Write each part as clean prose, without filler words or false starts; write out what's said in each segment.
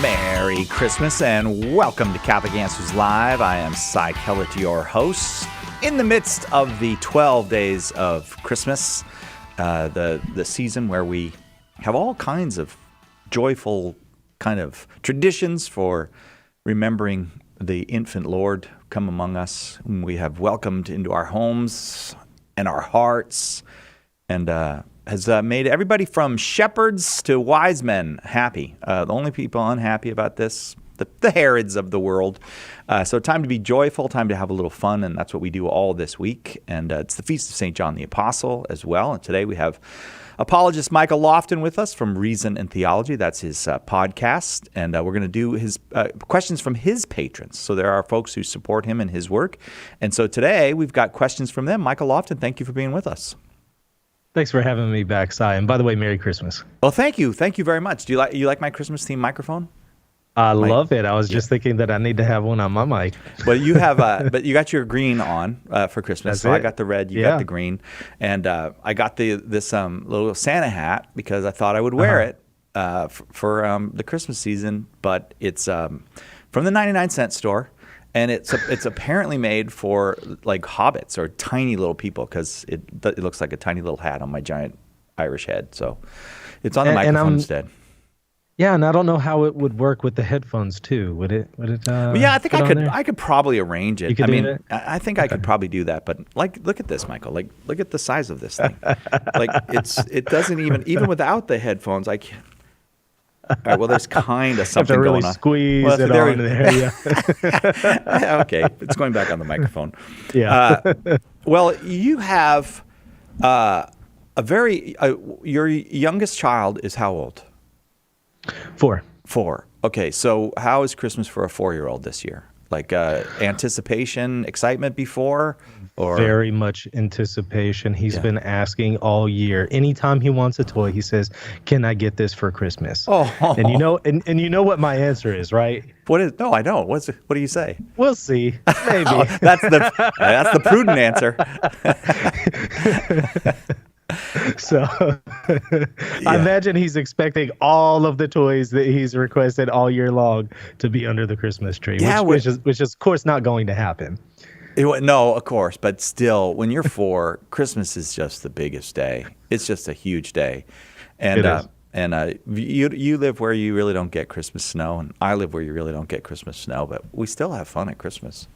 Merry Christmas and welcome to Catholic Answers Live. I am Cy Kellett, your host. In the midst of the 12 days of Christmas, the season where we have all kinds of joyful kind of traditions for remembering the infant Lord come among us, whom we have welcomed into our homes and our hearts, and has made everybody from shepherds to wise men happy. The only people unhappy about this, the Herods of the world. So time to be joyful, time to have a little fun, and that's what we do all this week. And it's the Feast of St. John the Apostle as well. And today we have apologist Michael Lofton with us from Reason and Theology. That's his podcast. And we're going to do his questions from his patrons. So there are folks who support him in his work. And so today we've got questions from them. Michael Lofton, thank you for being with us. Thanks for having me back, Cy. And by the way, Merry Christmas. Well, thank you. Thank you very much. Do you like my Christmas theme microphone? I love it. I was just thinking that I need to have one on my mic. But you have, but you got your green on for Christmas. That's so it. I got the red, you got the green, and I got this little Santa hat because I thought I would wear it for the Christmas season. But it's from the 99-cent store. And it's apparently made for like hobbits or tiny little people because it looks like a tiny little hat on my giant Irish head. So it's on the microphone instead. Yeah, and I don't know how it would work with the headphones too. Would it? Yeah, I think I could probably arrange it. You could do that? I think I could probably do that. But like, look at this, Michael. Like, look at the size of this thing. Like it doesn't even without the headphones. I can't. All right, well, there's kind of something really going on. Squeeze it on there. Yeah. Okay, it's going back on the microphone. Yeah. Well, you have your youngest child is how old? 4. 4. Okay, so how is Christmas for a 4-year-old this year? Like anticipation, excitement before? Or very much anticipation. He's been asking all year. Anytime he wants a toy, he says, "Can I get this for Christmas?" Oh. And you know what my answer is, right? What is? No, I don't. What do you say? We'll see. Maybe. Oh, that's the prudent answer. So I imagine he's expecting all of the toys that he's requested all year long to be under the Christmas tree, which is of course not going to happen. No, of course, but still, when you're 4, Christmas is just the biggest day. It's just a huge day, and you live where you really don't get Christmas snow, and I live where you really don't get Christmas snow, but we still have fun at Christmas.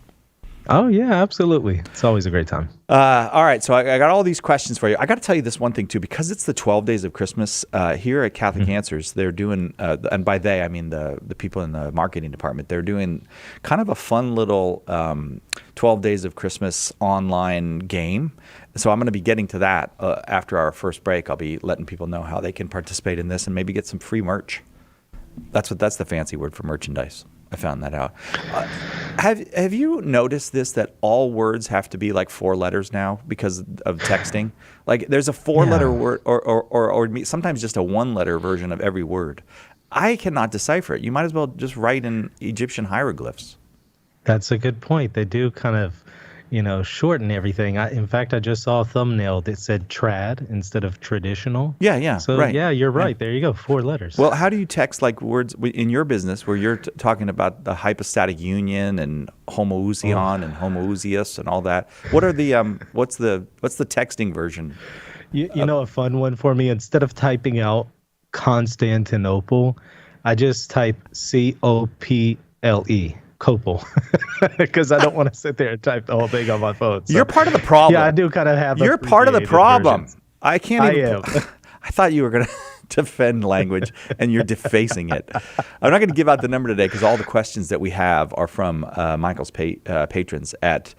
Oh, yeah, absolutely. It's always a great time. All right, so I got all these questions for you. I got to tell you this one thing, too. Because it's the 12 days of Christmas, here at Catholic Answers, they're doing, and by they, I mean the people in the marketing department, they're doing kind of a fun little 12 days of Christmas online game. So I'm going to be getting to that after our first break. I'll be letting people know how they can participate in this and maybe get some free merch. That's the fancy word for merchandise. I found that out. Have you noticed this, that all words have to be like 4 letters now because of texting? Like there's a 4-letter word or sometimes just a 1-letter version of every word. I cannot decipher it. You might as well just write in Egyptian hieroglyphs. That's a good point. They do kind of, shorten everything. In fact, I just saw a thumbnail that said trad instead of traditional. Yeah. So, right. yeah, you're right. There you go. 4 letters. Well, how do you text like words in your business where you're talking about the hypostatic union and homoousion and homoousios and all that? What are the what's the texting version? You know, a fun one for me, instead of typing out Constantinople, I just type COPLE. Copel, because I don't want to sit there and type the whole thing on my phone. So, you're part of the problem. Yeah, I do kind of have. You're part of the problem. Versions. I can't even. I am. I thought you were going to defend language, and you're defacing it. I'm not going to give out the number today because all the questions that we have are from Michael's patrons at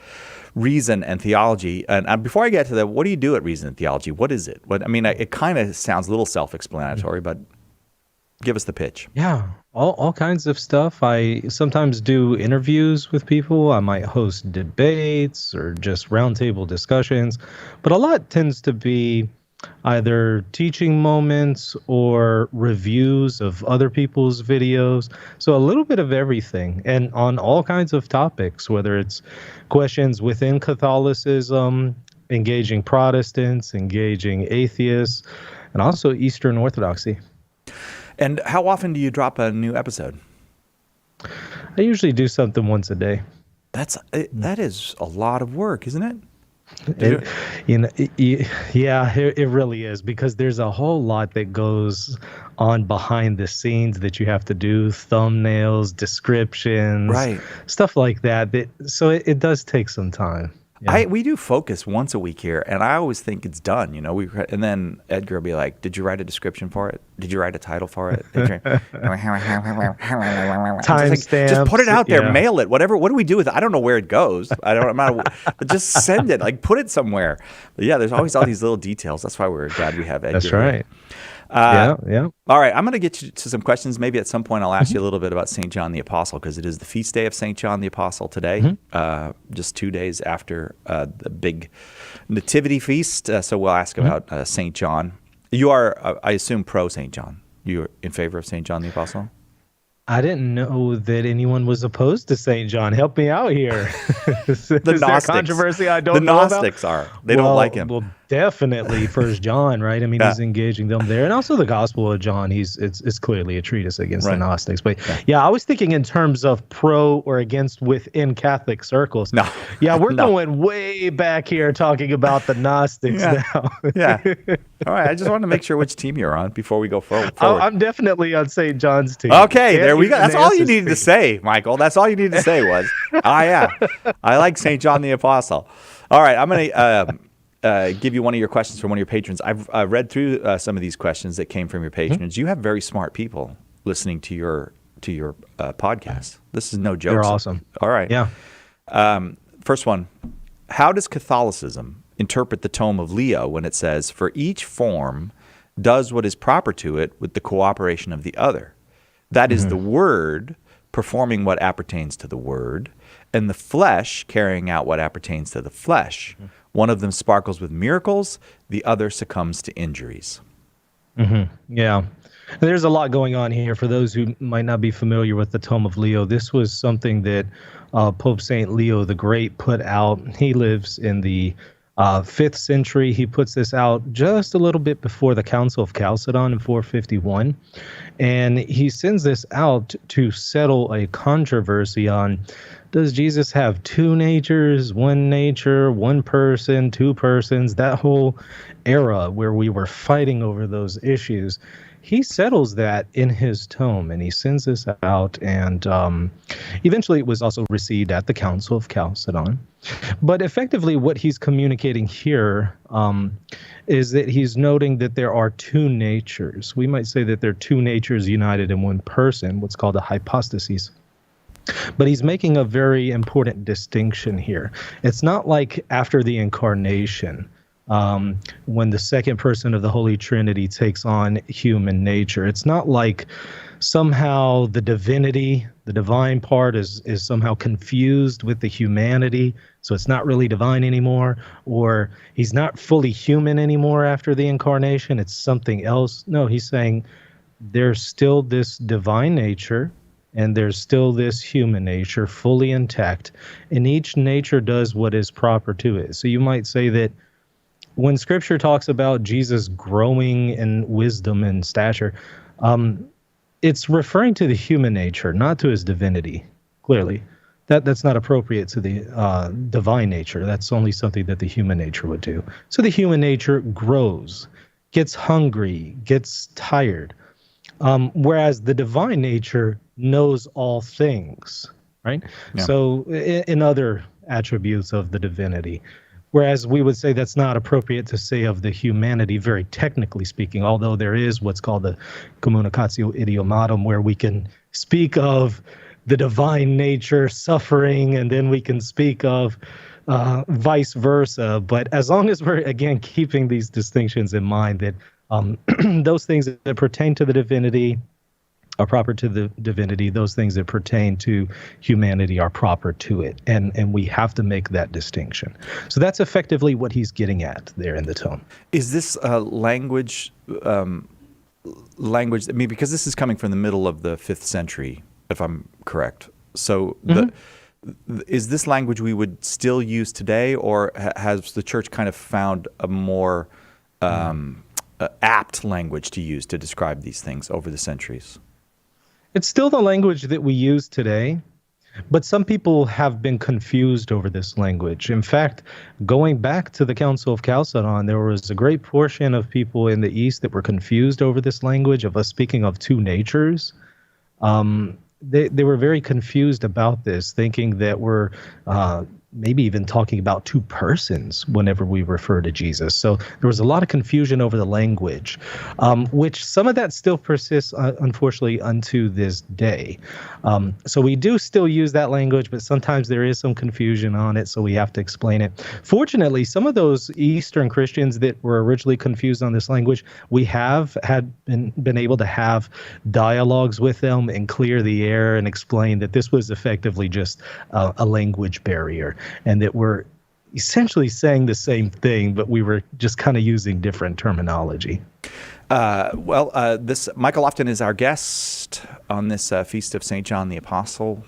Reason and Theology. And before I get to that, what do you do at Reason and Theology? What is it? It kind of sounds a little self-explanatory, but give us the pitch. Yeah. All kinds of stuff. I sometimes do interviews with people. I might host debates or just roundtable discussions. But a lot tends to be either teaching moments or reviews of other people's videos. So a little bit of everything, and on all kinds of topics, whether it's questions within Catholicism, engaging Protestants, engaging atheists, and also Eastern Orthodoxy. And how often do you drop a new episode? I usually do something once a day. That is a lot of work, isn't it? It, yeah, it really is, because there's a whole lot that goes on behind the scenes that you have to do, thumbnails, descriptions, Right. stuff like that. So it does take some time. Yeah. We do focus once a week here, and I always think it's done. And then Edgar will be like, "Did you write a description for it? Did you write a title for it? Just put it out there, Yeah. mail it, whatever. What do we do with it? I don't know where it goes. I'm not, but just send it. Like, put it somewhere." But yeah, there's always all these little details. That's why we're glad we have Edgar. That's right. Uh, Yeah. All right, I'm going to get you to some questions. Maybe at some point I'll ask you a little bit about St. John the Apostle, because it is the feast day of St. John the Apostle today, just 2 days after the big nativity feast. So we'll ask about St. John. You are, I assume, pro St. John. You're in favor of St. John the Apostle? I didn't know that anyone was opposed to St. John. Help me out here. Is there Gnostics. controversy I don't The know about? Gnostics are. They don't like him. Well, definitely First John, right? I mean, Yeah. he's engaging them there, and also the Gospel of John. It's clearly a treatise against Right. the Gnostics. But yeah, I was thinking in terms of pro or against within Catholic circles. No. Yeah, we're No. going way back here talking about the Gnostics Yeah. now. Yeah. All right, I just wanted to make sure which team you're on before we go forward. I'm definitely on St. John's team. Okay, there we go. That's all you Irenaeus' needed to team. say, Michael. That's all you needed to say was, yeah, I like St. John the Apostle. All right, I'm going to give you one of your questions from one of your patrons. I've read through some of these questions that came from your patrons. You have very smart people listening to your podcast. This is no joke. They're awesome. All right. Yeah. First one. How does Catholicism interpret the tome of Leo when it says, "For each form does what is proper to it with the cooperation of the other? That is the Word performing what appertains to the Word, and the flesh carrying out what appertains to the flesh. One of them sparkles with miracles, the other succumbs to injuries." Yeah. There's a lot going on here. For those who might not be familiar with the Tome of Leo, this was something that Pope St. Leo the Great put out. He lives in the 5th century. He puts this out just a little bit before the Council of Chalcedon in 451. And he sends this out to settle a controversy on, does Jesus have two natures, one nature, one person, two persons, that whole era where we were fighting over those issues. He settles that in his tome, and he sends this out, and eventually it was also received at the Council of Chalcedon. But effectively what he's communicating here is that he's noting that there are two natures. We might say that there are two natures united in one person, what's called a hypostasis. But he's making a very important distinction here. It's not like after the incarnation, when the second person of the Holy Trinity takes on human nature. It's not like somehow the divinity, the divine part is somehow confused with the humanity, so it's not really divine anymore, or he's not fully human anymore after the incarnation. It's something else. No, he's saying there's still this divine nature, and there's still this human nature fully intact, and each nature does what is proper to it. So you might say that when Scripture talks about Jesus growing in wisdom and stature, it's referring to the human nature, not to his divinity, clearly. That's not appropriate to the divine nature. That's only something that the human nature would do. So the human nature grows, gets hungry, gets tired, whereas the divine nature knows all things, right? Yeah. So in other attributes of the divinity. Whereas we would say that's not appropriate to say of the humanity, very technically speaking, although there is what's called the communicatio idiomatum, where we can speak of the divine nature suffering, and then we can speak of vice versa. But as long as we're, again, keeping these distinctions in mind, that those things that pertain to the divinity are proper to the divinity, those things that pertain to humanity are proper to it. And we have to make that distinction. So that's effectively what he's getting at there in the tome. Is this language, I mean, because this is coming from the middle of the 5th century, if I'm correct. So is this language we would still use today, or has the church kind of found a more apt language to use to describe these things over the centuries? It's still the language that we use today. But some people have been confused over this language. In fact, going back to the Council of Chalcedon, there was a great portion of people in the East that were confused over this language of us speaking of two natures. They were very confused about this, thinking that we're maybe even talking about two persons whenever we refer to Jesus. So there was a lot of confusion over the language, which some of that still persists, unfortunately, unto this day. So we do still use that language, but sometimes there is some confusion on it, so we have to explain it. Fortunately, some of those Eastern Christians that were originally confused on this language, we have been able to have dialogues with them and clear the air and explain that this was effectively just a language barrier, and that we're essentially saying the same thing, but we were just kind of using different terminology. This Michael Lofton is our guest on this feast of St. John the Apostle.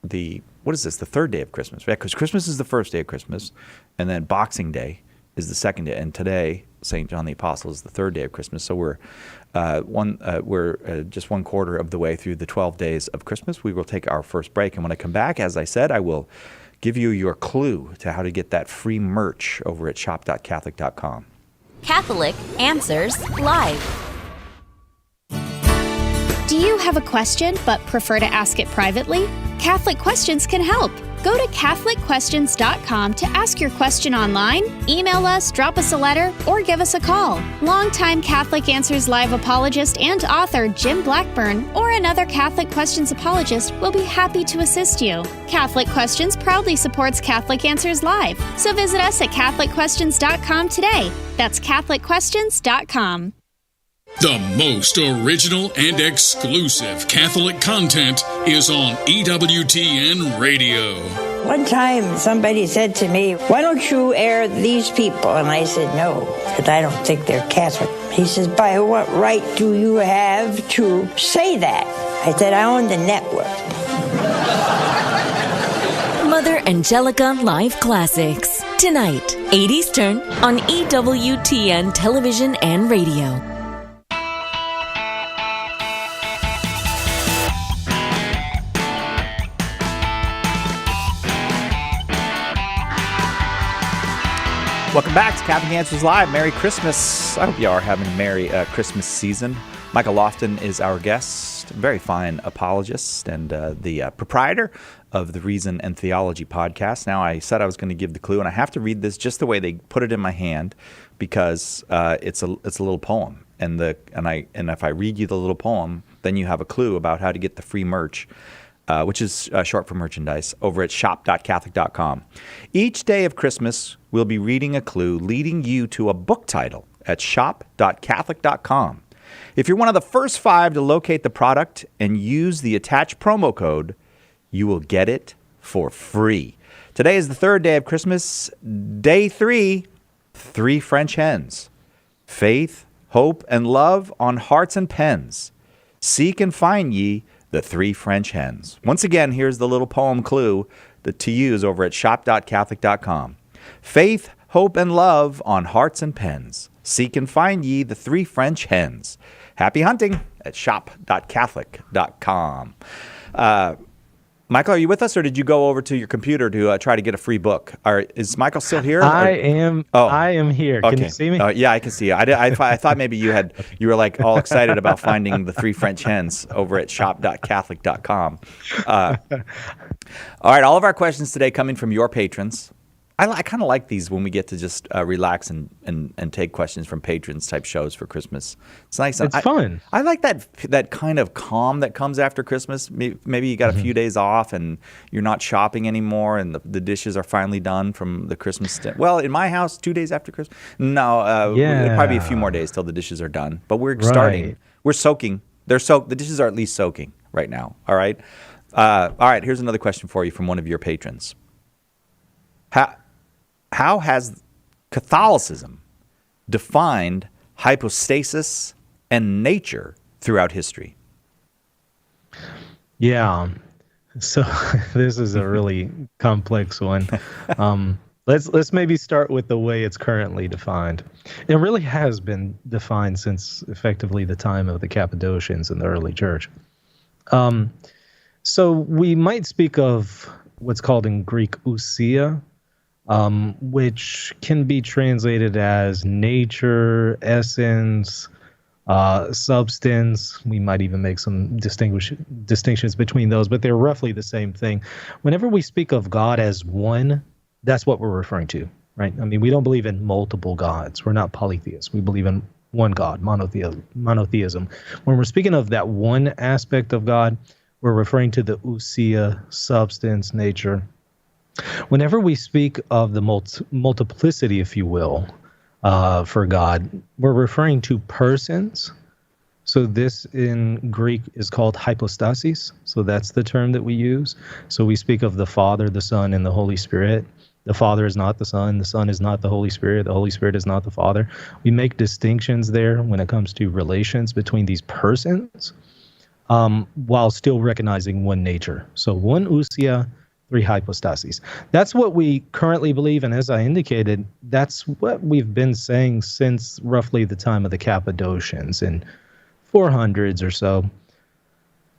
What is this? The third day of Christmas, right? Because Christmas is the first day of Christmas, and then Boxing Day is the second day, and today St. John the Apostle is the third day of Christmas. So we're just one quarter of the way through the 12 days of Christmas. We will take our first break, and when I come back, as I said, I will give you your clue to how to get that free merch over at shop.catholic.com. Catholic Answers Live. Do you have a question but prefer to ask it privately? Catholic Questions can help. Go to CatholicQuestions.com to ask your question online, email us, drop us a letter, or give us a call. Longtime Catholic Answers Live apologist and author Jim Blackburn or another Catholic Questions apologist will be happy to assist you. Catholic Questions proudly supports Catholic Answers Live, so visit us at CatholicQuestions.com today. That's CatholicQuestions.com. The most original and exclusive Catholic content is on EWTN Radio. One time somebody said to me, "Why don't you air these people?" And I said, "No, because I don't think they're Catholic." He says, "By what right do you have to say that?" I said, "I own the network." Mother Angelica Live Classics. Tonight, 8 Eastern on EWTN Television and Radio. Welcome back to Catholic Answers Live. Merry Christmas. I hope you are having a Merry Christmas season. Michael Lofton is our guest, very fine apologist and the proprietor of the Reason and Theology podcast. Now, I said I was going to give the clue, and I have to read this just the way they put it in my hand because it's a little poem. And if I read you the little poem, then you have a clue about how to get the free merch, which is short for merchandise, over at shop.catholic.com. Each day of Christmas, we'll be reading a clue leading you to a book title at shop.catholic.com. If you're one of the first 5 to locate the product and use the attached promo code, you will get it for free. Today is the third day of Christmas. Day 3, 3 French hens. Faith, hope, and love on hearts and pens. Seek and find ye the 3 French hens. Once again, here's the little poem clue to use over at shop.catholic.com. Faith, hope, and love on hearts and pens. Seek and find ye the 3 French hens. Happy hunting at shop.catholic.com. Michael, are you with us, or did you go over to your computer to try to get a free book? Is Michael still here? I am. Oh. I am here. Can you see me? Yeah, I can see you. I thought maybe you were like all excited about finding the 3 French hens over at shop.catholic.com. All right, all of our questions today coming from your patrons. I kind of like these when we get to just relax and take questions from patrons type shows for Christmas. It's nice. It's fun. I like that kind of calm that comes after Christmas. Maybe you got a few days off and you're not shopping anymore, and the dishes are finally done from the Christmas. Well, in my house, 2 days after Christmas. No, it'll probably be a few more days till the dishes are done. But we're starting. We're soaking. They're soaked. The dishes are at least soaking right now. All right. All right. Here's another question for you from one of your patrons. How has Catholicism defined hypostasis and nature throughout history? Yeah. So this is a really complex one. Let's maybe start with the way it's currently defined. It really has been defined since effectively the time of the Cappadocians in the early church. So we might speak of what's called in Greek ousia, which can be translated as nature, essence, substance. We might even make some distinctions between those, but they're roughly the same thing. Whenever we speak of God as one, that's what we're referring to, right? I mean, we don't believe in multiple gods. We're not polytheists. We believe in one God, monotheism. When we're speaking of that one aspect of God, we're referring to the ousia, substance, nature. Whenever we speak of the multiplicity, if you will, for God, we're referring to persons. So this in Greek is called hypostasis. So that's the term that we use. So we speak of the Father, the Son, and the Holy Spirit. The Father is not the Son is not the Holy Spirit is not the Father. We make distinctions there when it comes to relations between these persons, while still recognizing one nature. So one ousia, three hypostases. That's what we currently believe, and as I indicated, that's what we've been saying since roughly the time of the Cappadocians in 400s or so.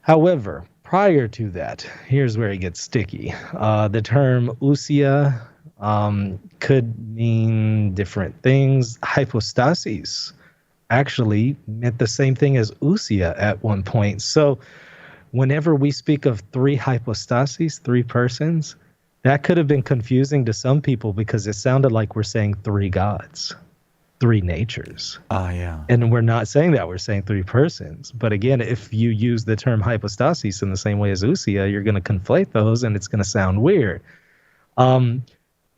However, prior to that, here's where it gets sticky. The term ousia could mean different things. Hypostases actually meant the same thing as ousia at one point. So whenever we speak of three hypostases, three persons, that could have been confusing to some people because it sounded like we're saying three gods, three natures. Yeah. And we're not saying that. We're saying three persons. But again, if you use the term hypostasis in the same way as ousia, you're going to conflate those and it's going to sound weird.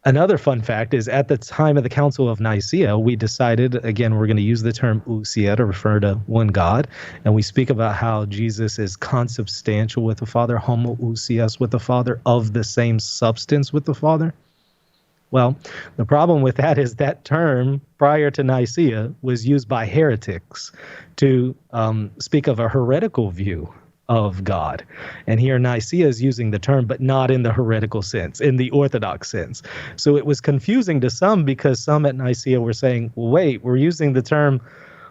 Another fun fact is at the time of the Council of Nicaea, we decided, again, we're going to use the term ousia to refer to one God. And we speak about how Jesus is consubstantial with the Father, homoousios with the Father, of the same substance with the Father. Well, the problem with that is that term prior to Nicaea was used by heretics to speak of a heretical view of God. And here Nicaea is using the term, but not in the heretical sense, in the Orthodox sense. So it was confusing to some because some at Nicaea were saying, well, wait, we're using the term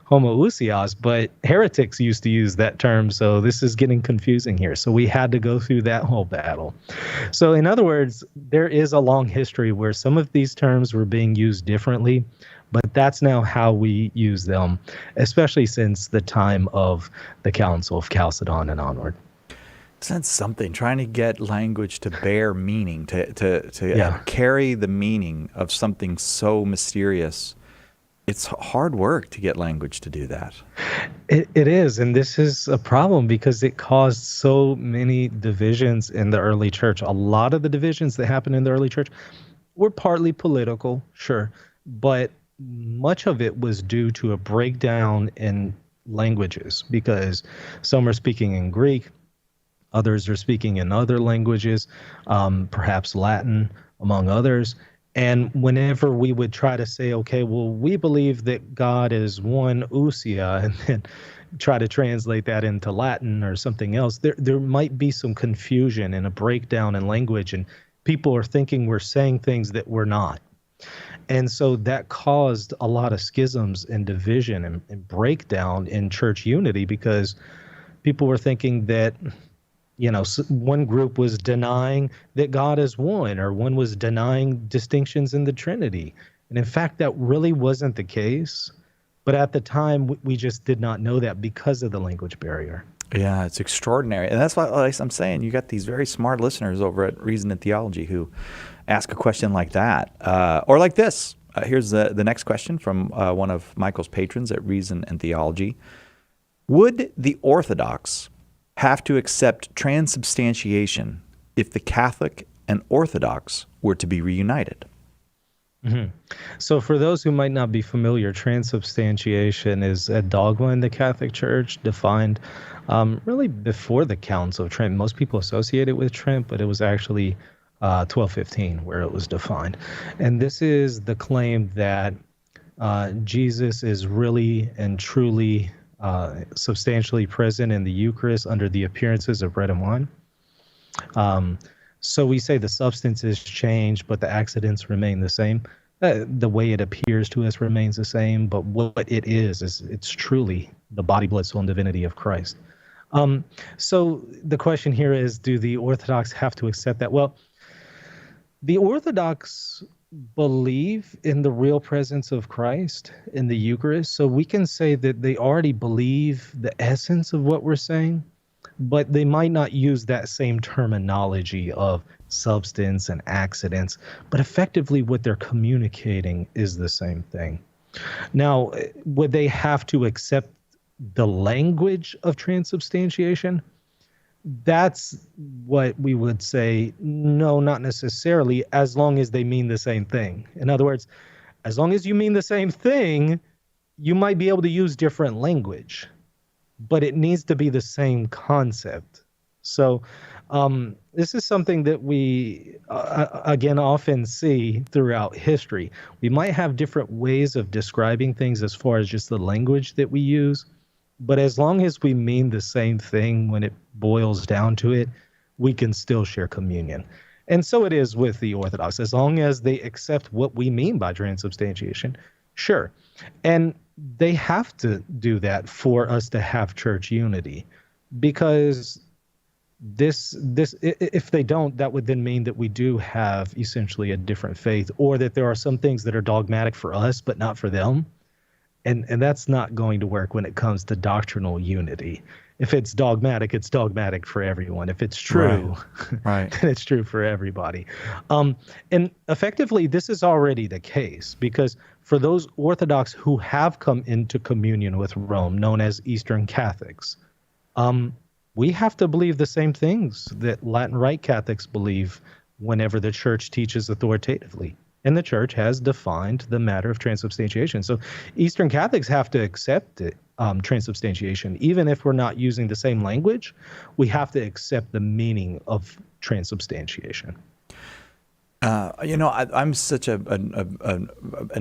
homoousios, but heretics used to use that term, so this is getting confusing here. So we had to go through that whole battle. So in other words, there is a long history where some of these terms were being used differently, but that's now how we use them, especially since the time of the Council of Chalcedon and onward. That's something, trying to get language to bear meaning, to carry the meaning of something so mysterious. It's hard work to get language to do that. It is, and this is a problem because it caused so many divisions in the early church. A lot of the divisions that happened in the early church were partly political, sure, but much of it was due to a breakdown in languages because some are speaking in Greek, others are speaking in other languages, perhaps Latin, among others. And whenever we would try to say, okay, well, we believe that God is one ousia, and then try to translate that into Latin or something else, there might be some confusion and a breakdown in language, and people are thinking we're saying things that we're not. And so that caused a lot of schisms and division and breakdown in church unity because people were thinking that, you know, one group was denying that God is one, or one was denying distinctions in the Trinity. And in fact, that really wasn't the case. But at the time, we just did not know that because of the language barrier. Yeah, it's extraordinary. And that's why, like I'm saying, you got these very smart listeners over at Reason and Theology who ask a question like that, or like this. Here's the next question from one of Michael's patrons at Reason and Theology. Would the Orthodox have to accept transubstantiation if the Catholic and Orthodox were to be reunited? Mm-hmm. So for those who might not be familiar, transubstantiation is a dogma in the Catholic Church defined really before the Council of Trent. Most people associate it with Trent, but it was actually 1215 where it was defined. And this is the claim that Jesus is really and truly substantially present in the Eucharist under the appearances of bread and wine. So we say the substance is changed, but the accidents remain the same. The way it appears to us remains the same, but what it is it's truly the body, blood, soul, and divinity of Christ. So the question here is, do the Orthodox have to accept that? Well, the Orthodox believe in the real presence of Christ in the Eucharist. So we can say that they already believe the essence of what we're saying, but they might not use that same terminology of substance and accidents. But effectively, what they're communicating is the same thing. Now, would they have to accept the language of transubstantiation? That's what we would say, no, not necessarily, as long as they mean the same thing. In other words, as long as you mean the same thing, you might be able to use different language, but it needs to be the same concept. So this is something that we, again, often see throughout history. We might have different ways of describing things as far as just the language that we use, but as long as we mean the same thing when it boils down to it, we can still share communion. And so it is with the Orthodox. As long as they accept what we mean by transubstantiation, sure. And they have to do that for us to have church unity, because if they don't, that would then mean that we do have essentially a different faith, or that there are some things that are dogmatic for us but not for them. And that's not going to work when it comes to doctrinal unity. If it's dogmatic for everyone. If it's true, right. then it's true for everybody. And effectively, this is already the case, because for those Orthodox who have come into communion with Rome, known as Eastern Catholics, we have to believe the same things that Latin Rite Catholics believe whenever the church teaches authoritatively. And the church has defined the matter of transubstantiation. So Eastern Catholics have to accept it, transubstantiation. Even if we're not using the same language, we have to accept the meaning of transubstantiation. I'm such an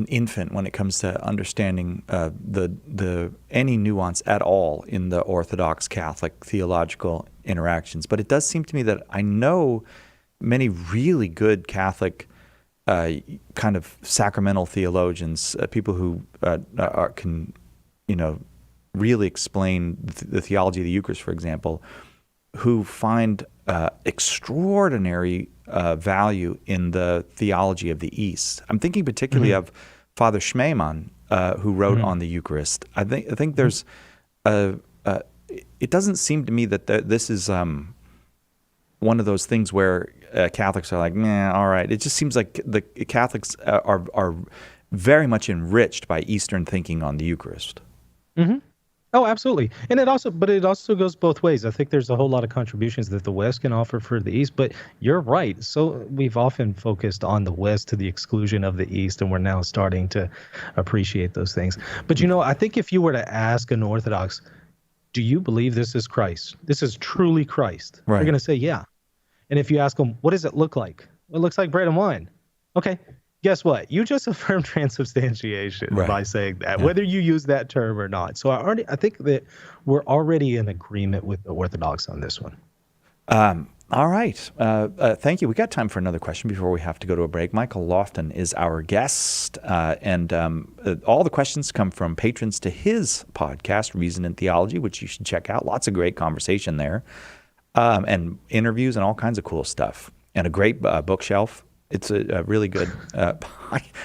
infant when it comes to understanding any nuance at all in the Orthodox Catholic theological interactions. But it does seem to me that I know many really good Catholic kind of sacramental theologians, people who can really explain the theology of the Eucharist, for example, who find extraordinary value in the theology of the East. I'm thinking particularly of Father Schmemann, who wrote on the Eucharist. I think there's it doesn't seem to me that this is one of those things where Catholics are like, nah, all right. It just seems like the Catholics are very much enriched by Eastern thinking on the Eucharist. Mm-hmm. Oh, absolutely. And it also goes both ways. I think there's a whole lot of contributions that the West can offer for the East, but you're right. So we've often focused on the West to the exclusion of the East, and we're now starting to appreciate those things. But, I think if you were to ask an Orthodox, do you believe this is Christ? This is truly Christ? Right. They're going to say, yeah. And if you ask them, what does it look like? It looks like bread and wine. Okay. Guess what? You just affirmed transubstantiation by saying that, whether you use that term or not. So I think that we're already in agreement with the Orthodox on this one. All right. Thank you. We got time for another question before we have to go to a break. Michael Lofton is our guest, and all the questions come from patrons to his podcast, Reason and Theology, which you should check out. Lots of great conversation there, and interviews and all kinds of cool stuff, and a great bookshelf. It's a really good.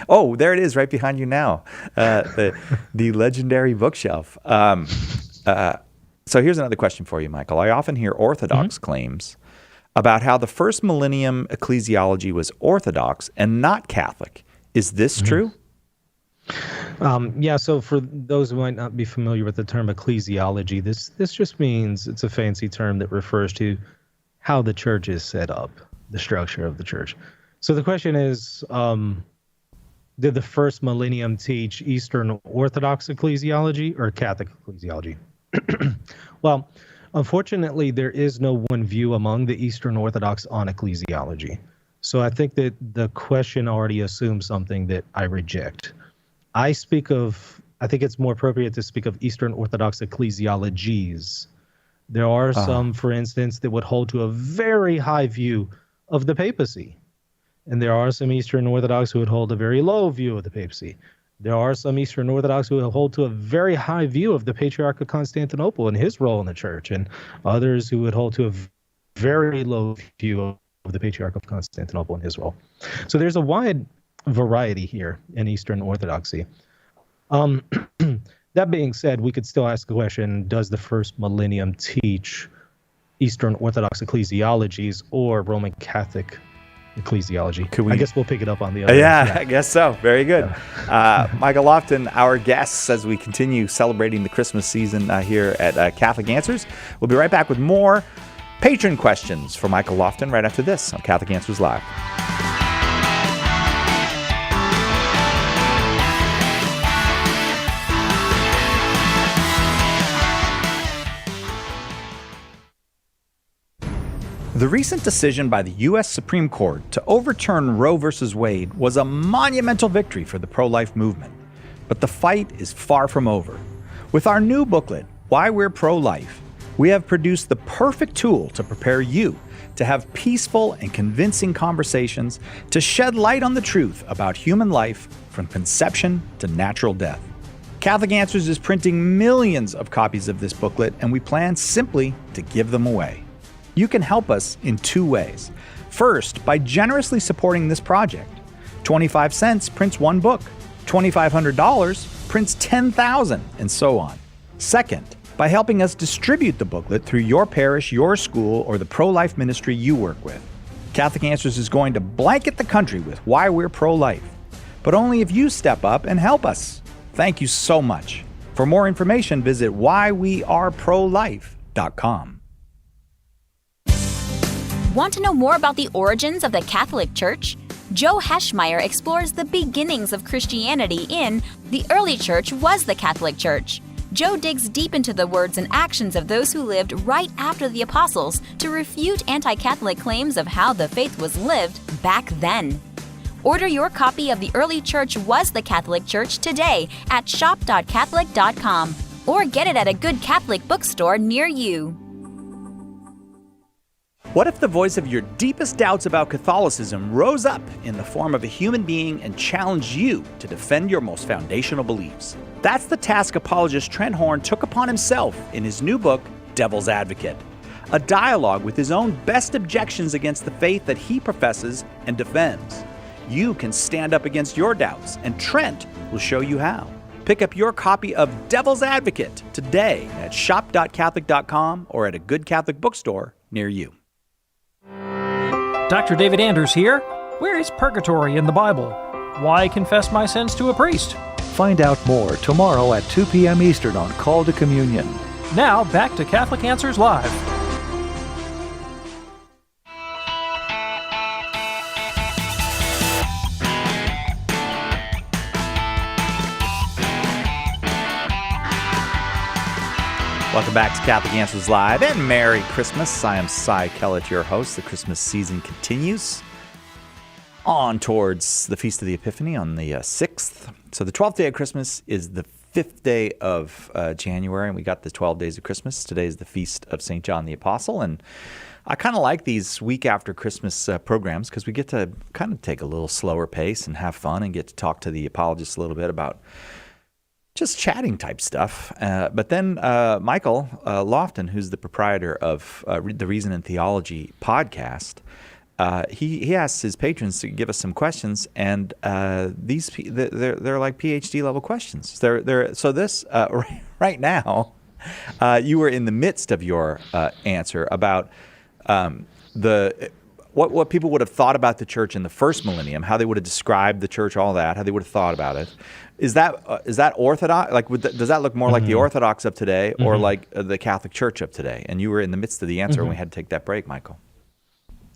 Oh, there it is, right behind you now, the legendary bookshelf. So here's another question for you, Michael. I often hear Orthodox claims about how the first millennium ecclesiology was Orthodox and not Catholic. Is this true? Yeah, so for those who might not be familiar with the term ecclesiology, this just means it's a fancy term that refers to how the church is set up, the structure of the church. So the question is, did the first millennium teach Eastern Orthodox ecclesiology or Catholic ecclesiology? Well, unfortunately, there is no one view among the Eastern Orthodox on ecclesiology. So I think that the question already assumes something that I reject. I think it's more appropriate to speak of Eastern Orthodox ecclesiologies. There are some, for instance, that would hold to a very high view of the papacy. And there are some Eastern Orthodox who would hold a very low view of the papacy. there are some Eastern Orthodox who hold to a very high view of the Patriarch of Constantinople and his role in the church, and others who would hold to a very low view of the Patriarch of Constantinople and his role. So there's a wide variety here in Eastern Orthodoxy. That being said, we could still ask the question, does the first millennium teach Eastern Orthodox ecclesiologies or Roman Catholic ecclesiology? I guess we'll pick it up on the other. Yeah, I guess so. Very good. Michael Lofton, our guests, as we continue celebrating the Christmas season here at Catholic Answers. We'll be right back with more patron questions for Michael Lofton right after this on Catholic Answers Live. The recent decision by the U.S. Supreme Court to overturn Roe v. Wade was a monumental victory for the pro-life movement. But the fight is far from over. With our new booklet, Why We're Pro-Life, we have produced the perfect tool to prepare you to have peaceful and convincing conversations to shed light on the truth about human life from conception to natural death. Catholic Answers is printing millions of copies of this booklet, and we plan simply to give them away. You can help us in two ways. First, by generously supporting this project. 25 cents prints one book. $2,500 prints 10,000, and so on. Second, by helping us distribute the booklet through your parish, your school, or the pro-life ministry you work with. Catholic Answers is going to blanket the country with why we're pro-life, but only if you step up and help us. Thank you so much. For more information, visit whyweareprolife.com. Want to know more about the origins of the Catholic Church? Joe Heschmeyer explores the beginnings of Christianity in The Early Church Was the Catholic Church. Joe digs deep into the words and actions of those who lived right after the apostles to refute anti-Catholic claims of how the faith was lived back then. Order your copy of The Early Church Was the Catholic Church today at shop.catholic.com or get it at a good Catholic bookstore near you. What if the voice of your deepest doubts about Catholicism rose up in the form of a human being and challenged you to defend your most foundational beliefs? That's the task apologist Trent Horn took upon himself in his new book, Devil's Advocate, a dialogue with his own best objections against the faith that he professes and defends. You can stand up against your doubts, and Trent will show you how. Pick up your copy of Devil's Advocate today at shop.catholic.com or at a good Catholic bookstore near you. Dr. David Anders here. Where is purgatory in the Bible? Why confess my sins to a priest? Find out more tomorrow at 2 p.m. Eastern on Call to Communion. Now, back to Catholic Answers Live. Welcome back to Catholic Answers Live, and Merry Christmas. I am Cy Kellett, your host. The Christmas season continues on towards the Feast of the Epiphany on the 6th. So the 12th day of Christmas is the 5th day of January, and we got the 12 days of Christmas. Today is the Feast of St. John the Apostle, and I kind of like these week after Christmas programs because we get to kind of take a little slower pace and have fun and get to talk to the apologists a little bit about just chatting type stuff. But then Michael Lofton, who's the proprietor of the Reason in Theology podcast, he asks his patrons to give us some questions, and they're like PhD level questions. So this right now, you were in the midst of your answer about what people would have thought about the church in the first millennium, how they would have described the church, all that, how they would have thought about it. Is that Orthodox? Like, does that look more like the Orthodox of today, or like the Catholic Church of today? And you were in the midst of the answer, and we had to take that break, Michael.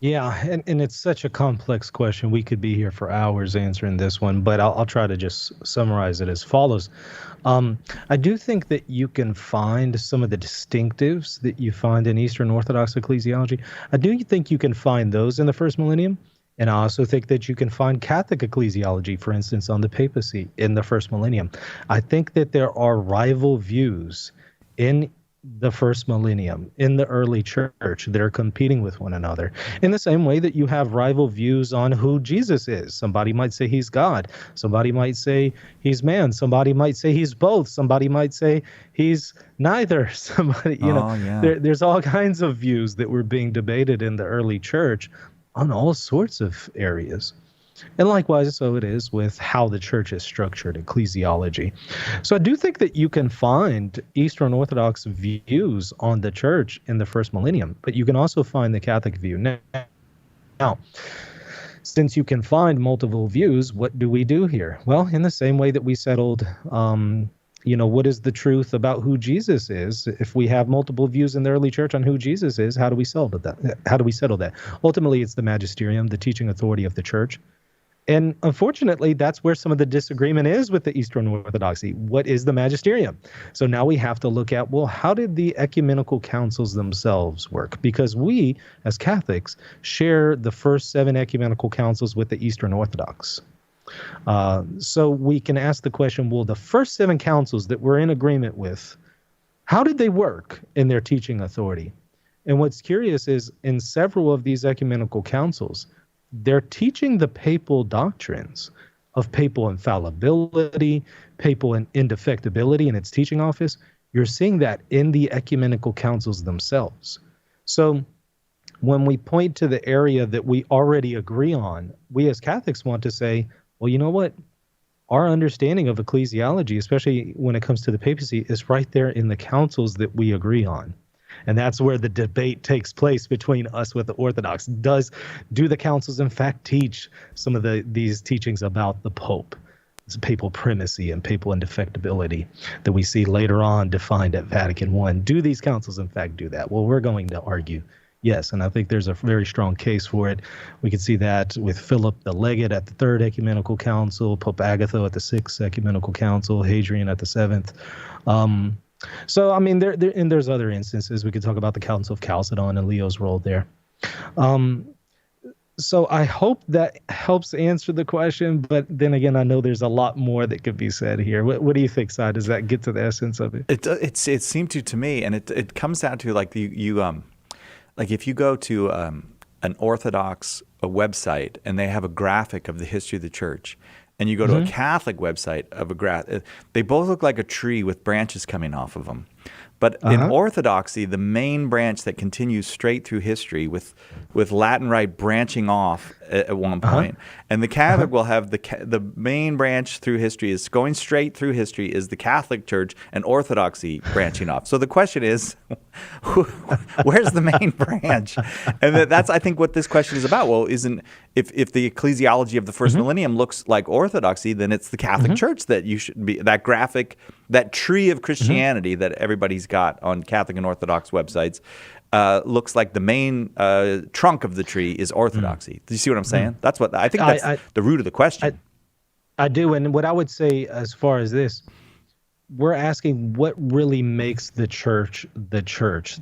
Yeah, and it's such a complex question. We could be here for hours answering this one, but I'll try to just summarize it as follows. I do think that you can find some of the distinctives that you find in Eastern Orthodox ecclesiology. I do think you can find those in the first millennium. And I also think that you can find Catholic ecclesiology, for instance, on the papacy in the first millennium. I think that there are rival views in the first millennium in the early church. They're competing with one another in the same way that you have rival views on who Jesus is. Somebody might say he's God. Somebody might say he's man. Somebody might say he's both. Somebody might say he's neither. Somebody, there's all kinds of views that were being debated in the early church on all sorts of areas. And likewise, so it is with how the church is structured, ecclesiology. So I do think that you can find Eastern Orthodox views on the church in the first millennium, but you can also find the Catholic view. Now, since you can find multiple views, what do we do here? Well, in the same way that we settled, what is the truth about who Jesus is? If we have multiple views in the early church on who Jesus is, how do we settle that? How do we settle that? Ultimately, it's the magisterium, the teaching authority of the church. And unfortunately, that's where some of the disagreement is with the Eastern Orthodoxy. What is the magisterium? So now we have to look at, well, how did the ecumenical councils themselves work? Because we, as Catholics, share the first 7 ecumenical councils with the Eastern Orthodox. So we can ask the question, well, the first 7 councils that we're in agreement with, how did they work in their teaching authority? And what's curious is in several of these ecumenical councils, they're teaching the papal doctrines of papal infallibility, papal indefectibility in its teaching office. You're seeing that in the ecumenical councils themselves. So when we point to the area that we already agree on, we as Catholics want to say, well, you know what? Our understanding of ecclesiology, especially when it comes to the papacy, is right there in the councils that we agree on. And that's where the debate takes place between us with the Orthodox. Do the councils in fact teach some of these teachings about the Pope, papal primacy and papal indefectibility that we see later on defined at Vatican I? Do these councils in fact do that? Well, we're going to argue yes, and I think there's a very strong case for it. We can see that with Philip the Legate at the Third Ecumenical Council, Pope Agatho at the Sixth Ecumenical Council, Hadrian at the Seventh. So, I mean, there's other instances. We could talk about the Council of Chalcedon and Leo's role there. So I hope that helps answer the question. But then again, I know there's a lot more that could be said here. What do you think, Si? Does that get to the essence of it? It seemed to me, and it comes down to like like if you go to an Orthodox website and they have a graphic of the history of the church, and you go to a Catholic website of they both look like a tree with branches coming off of them. But in Orthodoxy, the main branch that continues straight through history with Latin Rite branching off at one point. And the Catholic will have the main branch through history is going straight through history is the Catholic Church and Orthodoxy branching off. So the question is, where's the main branch? And that's, I think, what this question is about. Well, if the ecclesiology of the first millennium looks like Orthodoxy, then it's the Catholic Church that you should be, that graphic, that tree of Christianity that everybody's got on Catholic and Orthodox websites looks like the main trunk of the tree is Orthodoxy. Do you see what I'm saying? That's what I think. That's the root of the question. I do, and what I would say as far as this, we're asking what really makes the church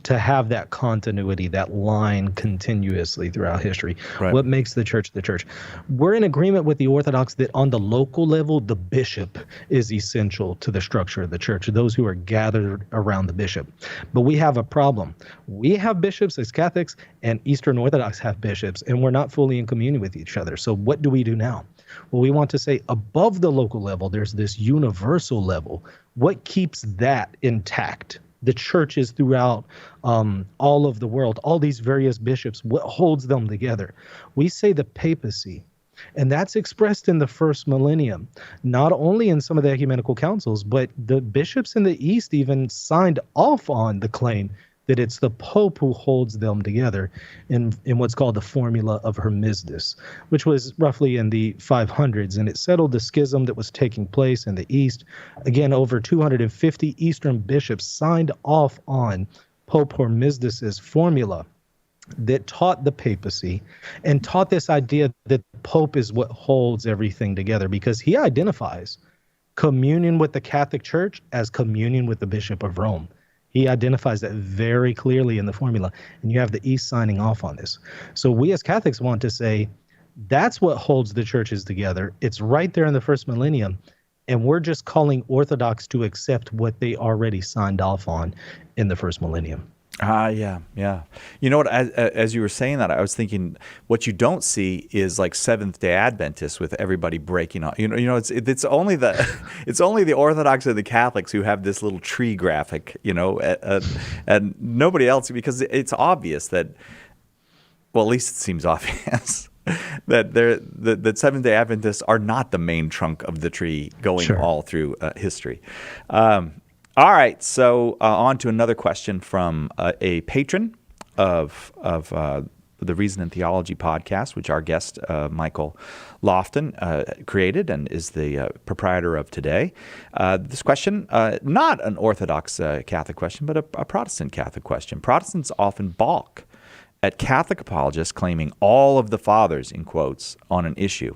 to have that continuity, that line continuously throughout history. Right. What makes the church the church? We're in agreement with the Orthodox that on the local level, the bishop is essential to the structure of the church, those who are gathered around the bishop. But we have a problem. We have bishops as Catholics, and Eastern Orthodox have bishops, and we're not fully in communion with each other. So what do we do now? Well, we want to say above the local level, there's this universal level. What keeps that intact? The churches throughout all of the world, all these various bishops, what holds them together? We say the papacy. And that's expressed in the first millennium, not only in some of the ecumenical councils, but the bishops in the East even signed off on the claim that it's the Pope who holds them together in what's called the Formula of Hermisdus, which was roughly in the 500s, and it settled the schism that was taking place in the East. Again, over 250 Eastern bishops signed off on Pope Hormisdus's formula that taught the papacy and taught this idea that the Pope is what holds everything together, because he identifies communion with the Catholic Church as communion with the Bishop of Rome. He identifies that very clearly in the formula, and you have the East signing off on this. So we as Catholics want to say that's what holds the churches together. It's right there in the first millennium, and we're just calling Orthodox to accept what they already signed off on in the first millennium. Yeah. You know what? As you were saying that, I was thinking what you don't see is like Seventh-day Adventists with everybody breaking off. It's only the Orthodox and the Catholics who have this little tree graphic. And nobody else, because it's obvious that. Well, at least it seems obvious that Seventh-day Adventists are not the main trunk of the tree going all through history. All right, so on to another question from a patron of the Reason and Theology podcast, which our guest, Michael Lofton, created and is the proprietor of today. This question, not an Orthodox Catholic question, but a Protestant Catholic question. Protestants often balk at Catholic apologists claiming all of the fathers, in quotes, on an issue.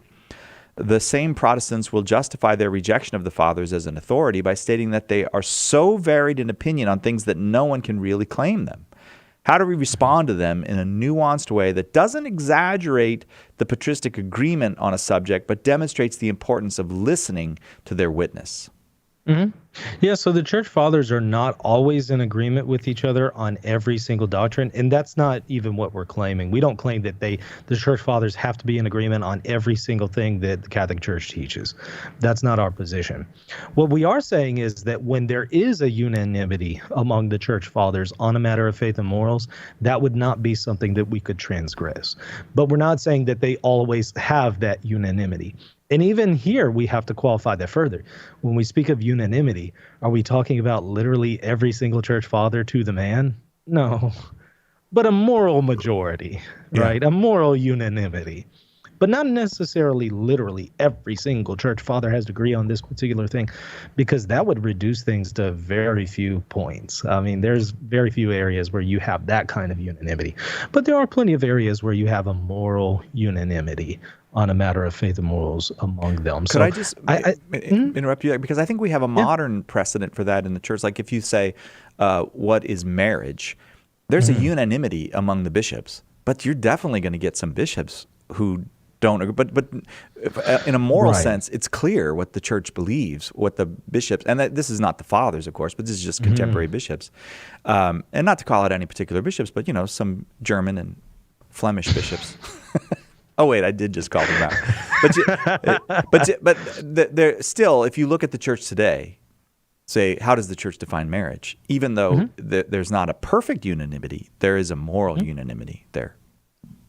The same Protestants will justify their rejection of the fathers as an authority by stating that they are so varied in opinion on things that no one can really claim them. How do we respond to them in a nuanced way that doesn't exaggerate the patristic agreement on a subject, but demonstrates the importance of listening to their witness? Mm-hmm. Yeah, so the church fathers are not always in agreement with each other on every single doctrine, and that's not even what we're claiming. We don't claim that the church fathers have to be in agreement on every single thing that the Catholic Church teaches. That's not our position. What we are saying is that when there is a unanimity among the church fathers on a matter of faith and morals, that would not be something that we could transgress. But we're not saying that they always have that unanimity. And even here, we have to qualify that further. When we speak of unanimity, are we talking about literally every single church father to the man? No, but a moral majority, right? A moral unanimity, but not necessarily literally every single church father has to agree on this particular thing, because that would reduce things to very few points. I mean, there's very few areas where you have that kind of unanimity, but there are plenty of areas where you have a moral unanimity on a matter of faith and morals among them. Could I just interrupt you? Because I think we have a modern precedent for that in the church. Like if you say, what is marriage? There's a unanimity among the bishops, but you're definitely going to get some bishops who don't agree. But in a moral sense, it's clear what the church believes, what the bishops, and this is not the fathers, of course, but this is just contemporary bishops. And not to call out any particular bishops, but, some German and Flemish bishops. Oh wait, I did just call them out. But they're still, if you look at the church today, say, how does the church define marriage? Even though there's not a perfect unanimity, there is a moral unanimity there.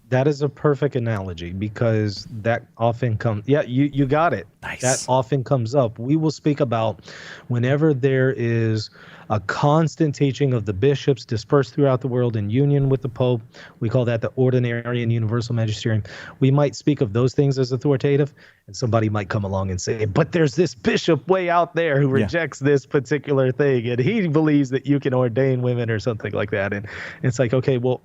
That is a perfect analogy, because that often comes. Yeah, you got it. Nice. That often comes up. We will speak about whenever there is a constant teaching of the bishops dispersed throughout the world in union with the Pope. We call that the ordinary and universal magisterium. We might speak of those things as authoritative, and somebody might come along and say, but there's this bishop way out there who rejects this particular thing, and he believes that you can ordain women or something like that. And it's like, okay, well,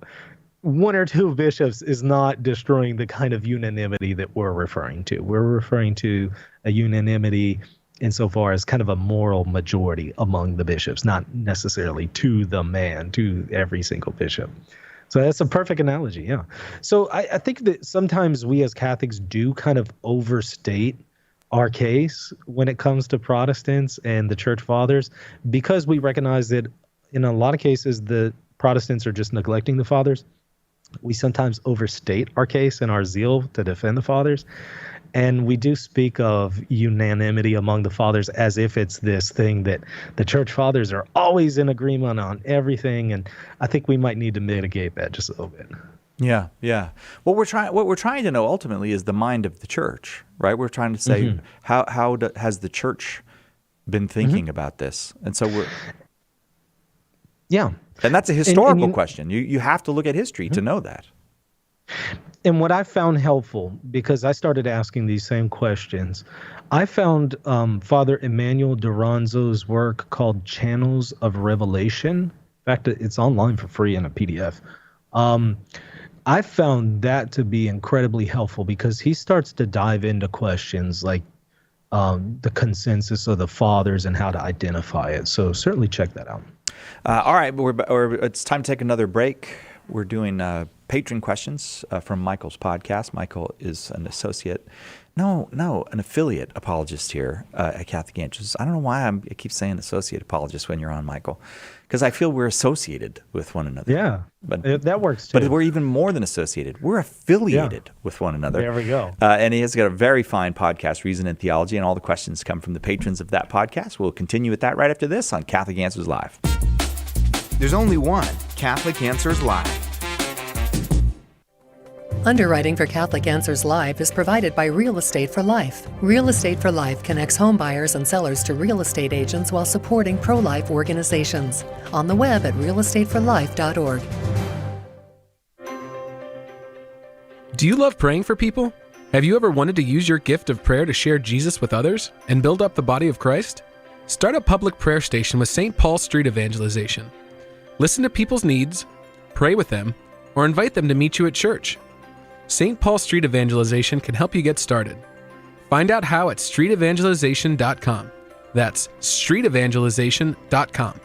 one or two bishops is not destroying the kind of unanimity that we're referring to. We're referring to a unanimity insofar as kind of a moral majority among the bishops, not necessarily to the man, to every single bishop. So that's a perfect analogy, yeah. So I think that sometimes we as Catholics do kind of overstate our case when it comes to Protestants and the church fathers, because we recognize that in a lot of cases the Protestants are just neglecting the fathers. We sometimes overstate our case and our zeal to defend the fathers. And we do speak of unanimity among the fathers as if it's this thing that the church fathers are always in agreement on everything. And I think we might need to mitigate that just a little bit. Yeah. What we're trying to know ultimately is the mind of the church, right? We're trying to say how has the church been thinking about this? And so and that's a historical question. You have to look at history to know that. And what I found helpful, because I started asking these same questions, I found Father Emmanuel Duranzo's work called Channels of Revelation. In fact, it's online for free in a PDF. I found that to be incredibly helpful, because he starts to dive into questions like the consensus of the fathers and how to identify it. So certainly check that out. All right, it's time to take another break. We're doing patron questions from Michael's podcast. Michael is an associate. No, an affiliate apologist here at Catholic Answers. I don't know why I keep saying associate apologist when you're on, Michael, because I feel we're associated with one another. Yeah, but that works too. But we're even more than associated. We're affiliated with one another. There we go. And he has got a very fine podcast, Reason and Theology, and all the questions come from the patrons of that podcast. We'll continue with that right after this on Catholic Answers Live. There's only one Catholic Answers Live. Underwriting for Catholic Answers Live is provided by Real Estate for Life. Real Estate for Life connects home buyers and sellers to real estate agents while supporting pro-life organizations. On the web at realestateforlife.org. Do you love praying for people? Have you ever wanted to use your gift of prayer to share Jesus with others and build up the body of Christ? Start a public prayer station with St. Paul Street Evangelization. Listen to people's needs, pray with them, or invite them to meet you at church. St. Paul Street Evangelization can help you get started. Find out how at streetevangelization.com. That's streetevangelization.com.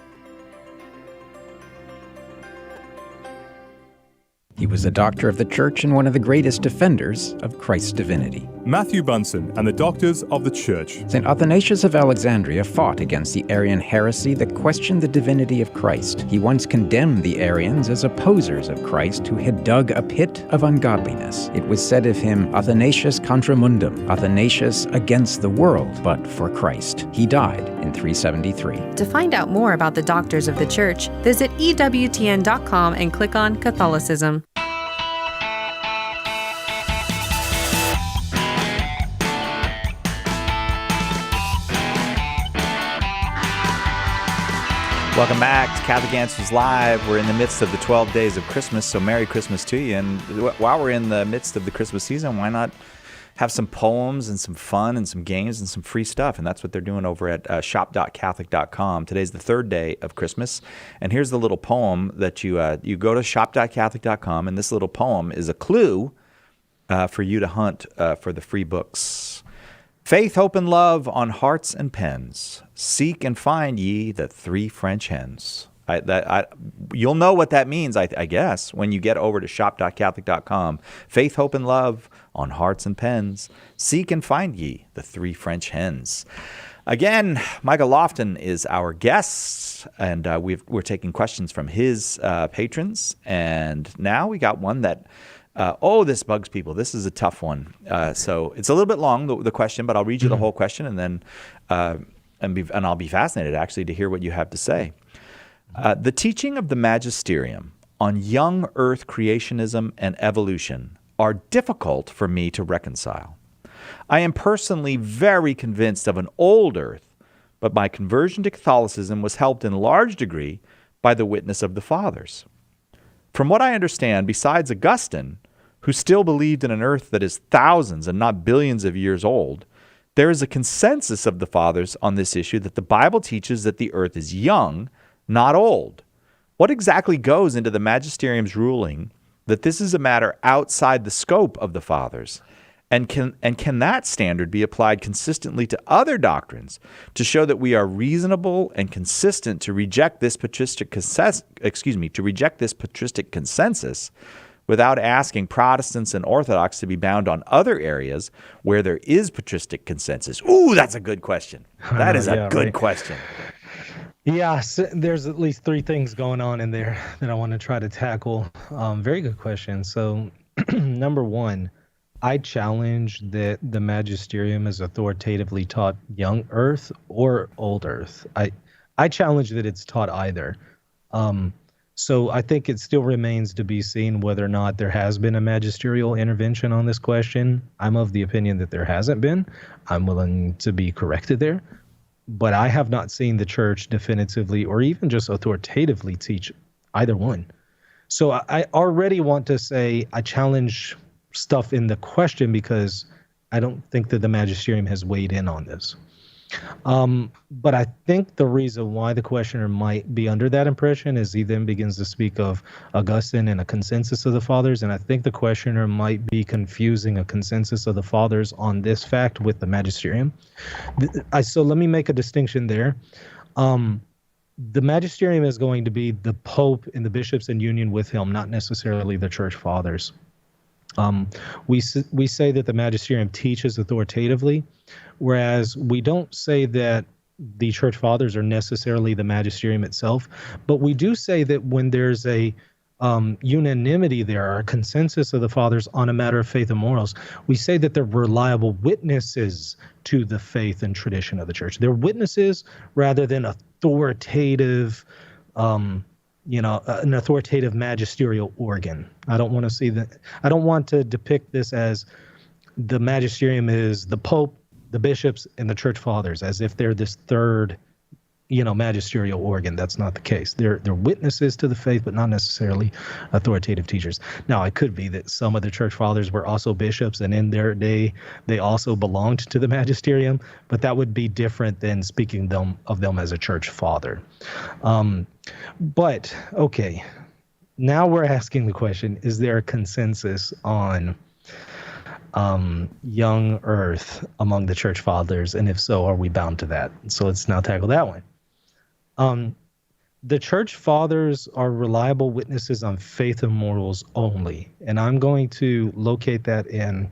He was a doctor of the Church and one of the greatest defenders of Christ's divinity. Matthew Bunsen and the Doctors of the Church. St. Athanasius of Alexandria fought against the Arian heresy that questioned the divinity of Christ. He once condemned the Arians as opposers of Christ who had dug a pit of ungodliness. It was said of him, Athanasius contra mundum, Athanasius against the world, but for Christ. He died in 373. To find out more about the Doctors of the Church, visit EWTN.com and click on Catholicism. Welcome back to Catholic Answers Live. We're in the midst of the 12 days of Christmas, so Merry Christmas to you. And while we're in the midst of the Christmas season, why not have some poems and some fun and some games and some free stuff? And that's what they're doing over at shop.catholic.com. Today's the third day of Christmas. And here's the little poem that you go to shop.catholic.com, and this little poem is a clue for you to hunt for the free books. Faith, hope, and love on hearts and pens. Seek and find ye the three French hens. You'll know what that means, I guess, when you get over to shop.catholic.com. Faith, hope, and love on hearts and pens. Seek and find ye the three French hens. Again, Michael Lofton is our guest, and we're taking questions from his patrons. And now we got one that... this bugs people. This is a tough one. So it's a little bit long, the question, but I'll read you the whole question, and then and I'll be fascinated, actually, to hear what you have to say. The teaching of the Magisterium on young Earth creationism and evolution are difficult for me to reconcile. I am personally very convinced of an old Earth, but my conversion to Catholicism was helped in large degree by the witness of the Fathers. From what I understand, besides Augustine, who still believed in an earth that is thousands and not billions of years old, there is a consensus of the Fathers on this issue that the Bible teaches that the earth is young, not old. What exactly goes into the Magisterium's ruling that this is a matter outside the scope of the Fathers? And can that standard be applied consistently to other doctrines to show that we are reasonable and consistent to reject this patristic consensus without asking Protestants and Orthodox to be bound on other areas where there is patristic consensus? Ooh, that's a good question. That is a good question. Yeah, so there's at least three things going on in there that I want to try to tackle. Very good question. So, number one, I challenge that the Magisterium is authoritatively taught young Earth or old Earth. I challenge that it's taught either. So I think it still remains to be seen whether or not there has been a magisterial intervention on this question. I'm of the opinion that there hasn't been. I'm willing to be corrected there. But I have not seen the church definitively or even just authoritatively teach either one. So I already want to say I challenge stuff in the question because I don't think that the Magisterium has weighed in on this. But I think the reason why the questioner might be under that impression is he then begins to speak of Augustine and a consensus of the Fathers, and I think the questioner might be confusing a consensus of the Fathers on this fact with the Magisterium. So let me make a distinction there. the magisterium is going to be the Pope and the bishops in union with him, not necessarily the church fathers. We say that the magisterium teaches authoritatively, whereas we don't say that the church fathers are necessarily the magisterium itself, but we do say that when there's a unanimity there, or a consensus of the fathers on a matter of faith and morals, we say that they're reliable witnesses to the faith and tradition of the church. They're witnesses rather than authoritative, an authoritative magisterial organ. I don't want to see that. I don't want to depict this as the magisterium is the Pope, the bishops, and the church fathers, as if they're this third, magisterial organ. That's not the case. They're witnesses to the faith, but not necessarily authoritative teachers. Now, it could be that some of the church fathers were also bishops, and in their day, they also belonged to the magisterium, but that would be different than speaking of them as a church father. But, okay, now we're asking the question, is there a consensus on young earth among the church fathers? And if so, are we bound to that? So let's now tackle that one. The church fathers are reliable witnesses on faith and morals only. And I'm going to locate that in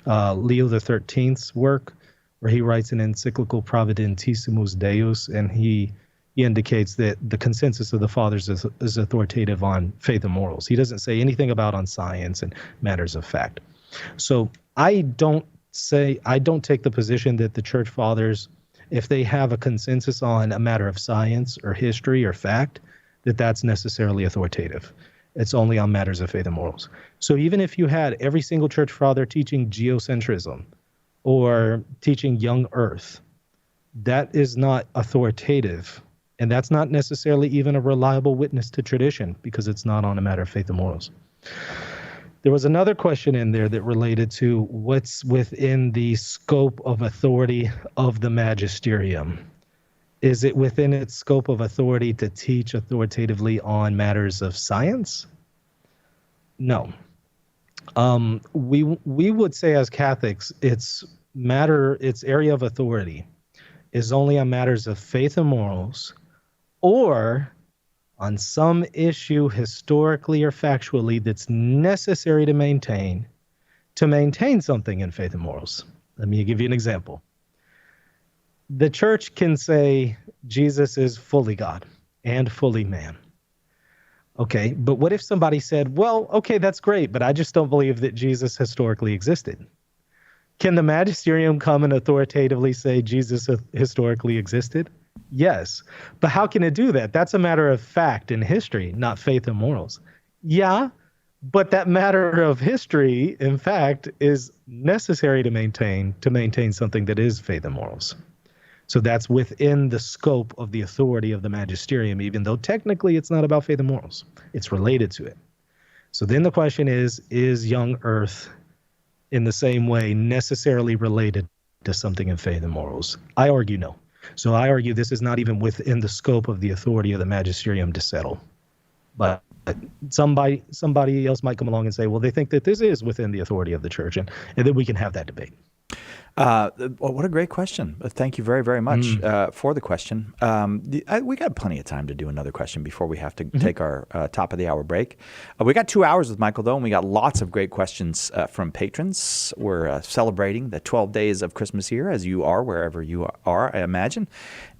Leo XIII's work, where he writes an encyclical Providentissimus Deus, and he indicates that the consensus of the fathers is authoritative on faith and morals. He doesn't say anything about on science and matters of fact. So I don't take the position that the church fathers, if they have a consensus on a matter of science or history or fact, that's necessarily authoritative. It's only on matters of faith and morals. So even if you had every single church father teaching geocentrism or teaching young earth, that is not authoritative. And that's not necessarily even a reliable witness to tradition, because it's not on a matter of faith and morals. There was another question in there that related to what's within the scope of authority of the magisterium. Is it within its scope of authority to teach authoritatively on matters of science? No. We would say as Catholics, its area of authority is only on matters of faith and morals, or on some issue historically or factually that's necessary to maintain something in faith and morals. Let me give you an example. The church can say Jesus is fully God and fully man. Okay, but what if somebody said, well, okay, that's great, but I just don't believe that Jesus historically existed? Can the magisterium come and authoritatively say Jesus historically existed? Yes. But how can it do that? That's a matter of fact and history, not faith and morals. Yeah, but that matter of history, in fact, is necessary to maintain something that is faith and morals. So that's within the scope of the authority of the magisterium, even though technically it's not about faith and morals. It's related to it. So then the question is young earth in the same way necessarily related to something in faith and morals? I argue no. So I argue this is not even within the scope of the authority of the magisterium to settle. But somebody else might come along and say, well, they think that this is within the authority of the church, and then we can have that debate. What a great question. Thank you very, very much for the question. We got plenty of time to do another question before we have to take our top of the hour break. We got 2 hours with Michael, though, and we got lots of great questions from patrons. We're celebrating the 12 days of Christmas here, as you are, wherever you are, I imagine.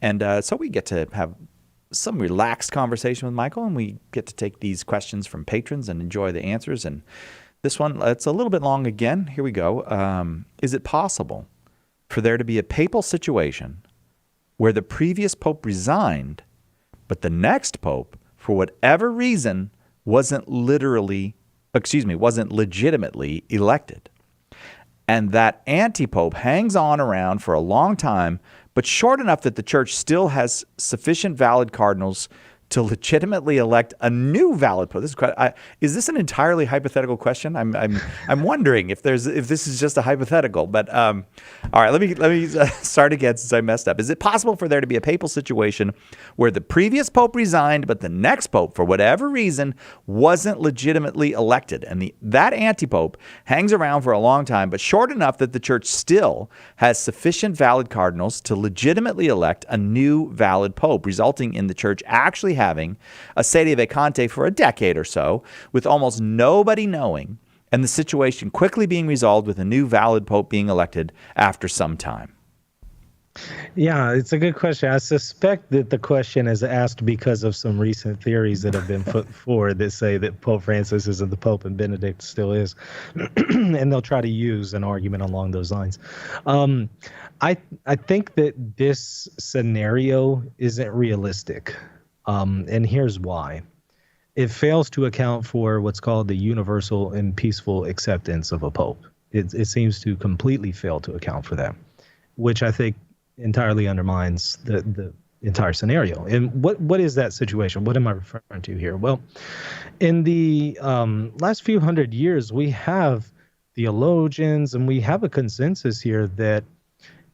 And so we get to have some relaxed conversation with Michael, and we get to take these questions from patrons and enjoy the answers. And this one, it's a little bit long again. Here we go. Is it possible for there to be a papal situation where the previous pope resigned, but the next pope, for whatever reason, wasn't legitimately elected, and that anti-pope hangs on around for a long time, but short enough that the church still has sufficient valid cardinals to legitimately elect a new valid pope. Is this an entirely hypothetical question? I'm wondering if this is just a hypothetical. But all right, let me start again since I messed up. Is it possible for there to be a papal situation where the previous pope resigned, but the next pope, for whatever reason, wasn't legitimately elected, and that anti-pope hangs around for a long time, but short enough that the church still has sufficient valid cardinals to legitimately elect a new valid pope, resulting in the church actually having a sede vacante for a decade or so, with almost nobody knowing, and the situation quickly being resolved with a new valid pope being elected after some time? Yeah, it's a good question. I suspect that the question is asked because of some recent theories that have been put forward that say that Pope Francis isn't the Pope and Benedict still is. And they'll try to use an argument along those lines. I think that this scenario isn't realistic. And here's why. It fails to account for what's called the universal and peaceful acceptance of a pope. It seems to completely fail to account for that, which I think entirely undermines the entire scenario. And what is that situation? What am I referring to here? Well, in the last few hundred years, we have theologians and we have a consensus here that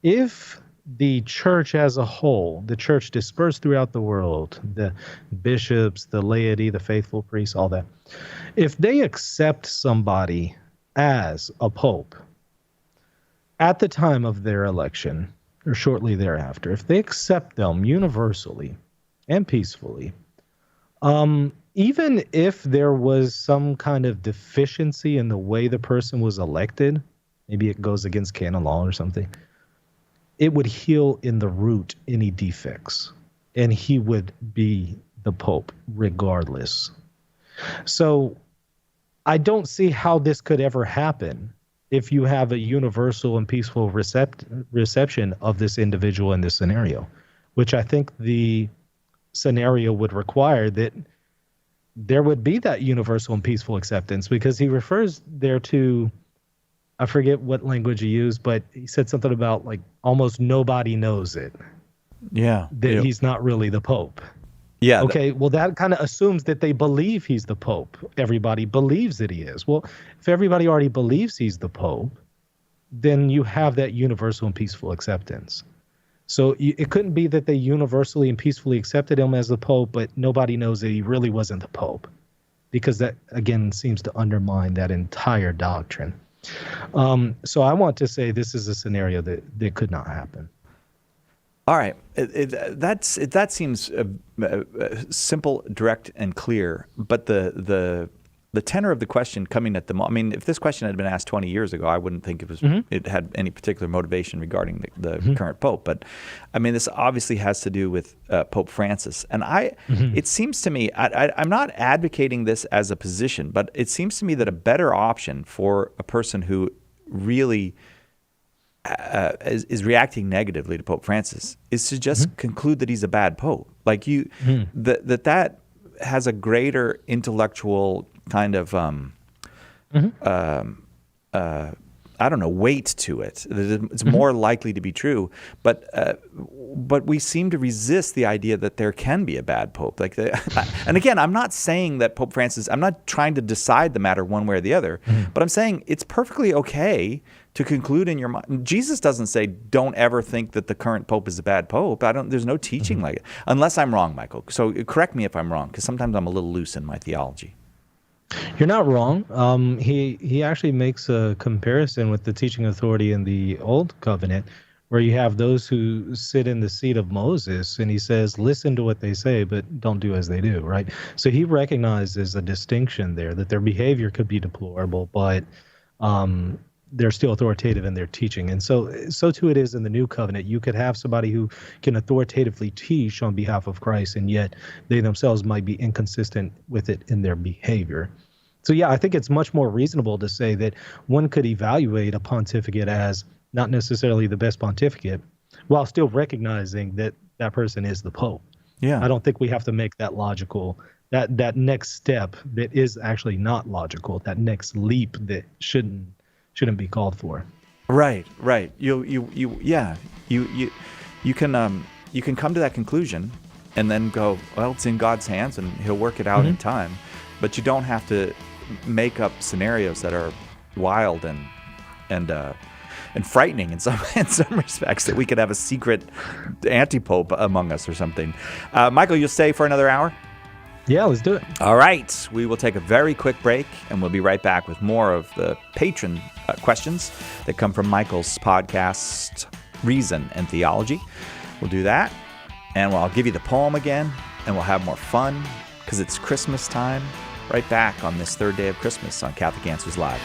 if the church as a whole, the church dispersed throughout the world, the bishops, the laity, the faithful priests, all that, if they accept somebody as a pope at the time of their election, or shortly thereafter, if they accept them universally and peacefully, even if there was some kind of deficiency in the way the person was elected, maybe it goes against canon law or something, it would heal in the root any defects, and he would be the pope regardless. So I don't see how this could ever happen if you have a universal and peaceful reception of this individual in this scenario, which I think the scenario would require that there would be that universal and peaceful acceptance, because he refers there to, I forget what language he used, but he said something about like almost nobody knows it. Yeah. That he's not really the Pope. Yeah. Okay, well, that kind of assumes that they believe he's the Pope. Everybody believes that he is. Well, if everybody already believes he's the Pope, then you have that universal and peaceful acceptance. So it couldn't be that they universally and peacefully accepted him as the Pope, but nobody knows that he really wasn't the Pope, because that, again, seems to undermine that entire doctrine. So I want to say this is a scenario that could not happen. All right, that seems simple, direct, and clear. But the tenor of the question coming at I mean, if this question had been asked 20 years ago, I wouldn't think it had any particular motivation regarding the current Pope. But I mean, this obviously has to do with Pope Francis, and it seems to me, I'm not advocating this as a position, but it seems to me that a better option for a person who really is reacting negatively to Pope Francis is to just conclude that he's a bad pope. Like that has a greater intellectual kind of I don't know, weight to it. It's more likely to be true. But we seem to resist the idea that there can be a bad pope. And again, I'm not saying that Pope Francis, I'm not trying to decide the matter one way or the other, but I'm saying it's perfectly okay to conclude in your mind. Jesus doesn't say, don't ever think that the current pope is a bad pope. There's no teaching like it. Unless I'm wrong, Michael. So correct me if I'm wrong, because sometimes I'm a little loose in my theology. You're not wrong. He actually makes a comparison with the teaching authority in the Old Covenant, where you have those who sit in the seat of Moses, and he says, listen to what they say, but don't do as they do, right? So he recognizes a distinction there, that their behavior could be deplorable, but they're still authoritative in their teaching. And so too it is in the New Covenant. You could have somebody who can authoritatively teach on behalf of Christ, and yet they themselves might be inconsistent with it in their behavior. So yeah, I think it's much more reasonable to say that one could evaluate a pontificate as not necessarily the best pontificate, while still recognizing that that person is the Pope. Yeah. I don't think we have to make that logical, that next step that is actually not logical, that next leap that shouldn't be called for. Right. You can come to that conclusion, and then go, well, it's in God's hands and he'll work it out in time. But you don't have to make up scenarios that are wild and frightening in some respects, that we could have a secret anti-pope among us or something. Michael, you'll stay for another hour? Yeah, let's do it. All right. We will take a very quick break, and we'll be right back with more of the patron questions that come from Michael's podcast, Reason and Theology. We'll do that, and I'll give you the poem again, and we'll have more fun because it's Christmas time. Right back on this third day of Christmas on Catholic Answers Live.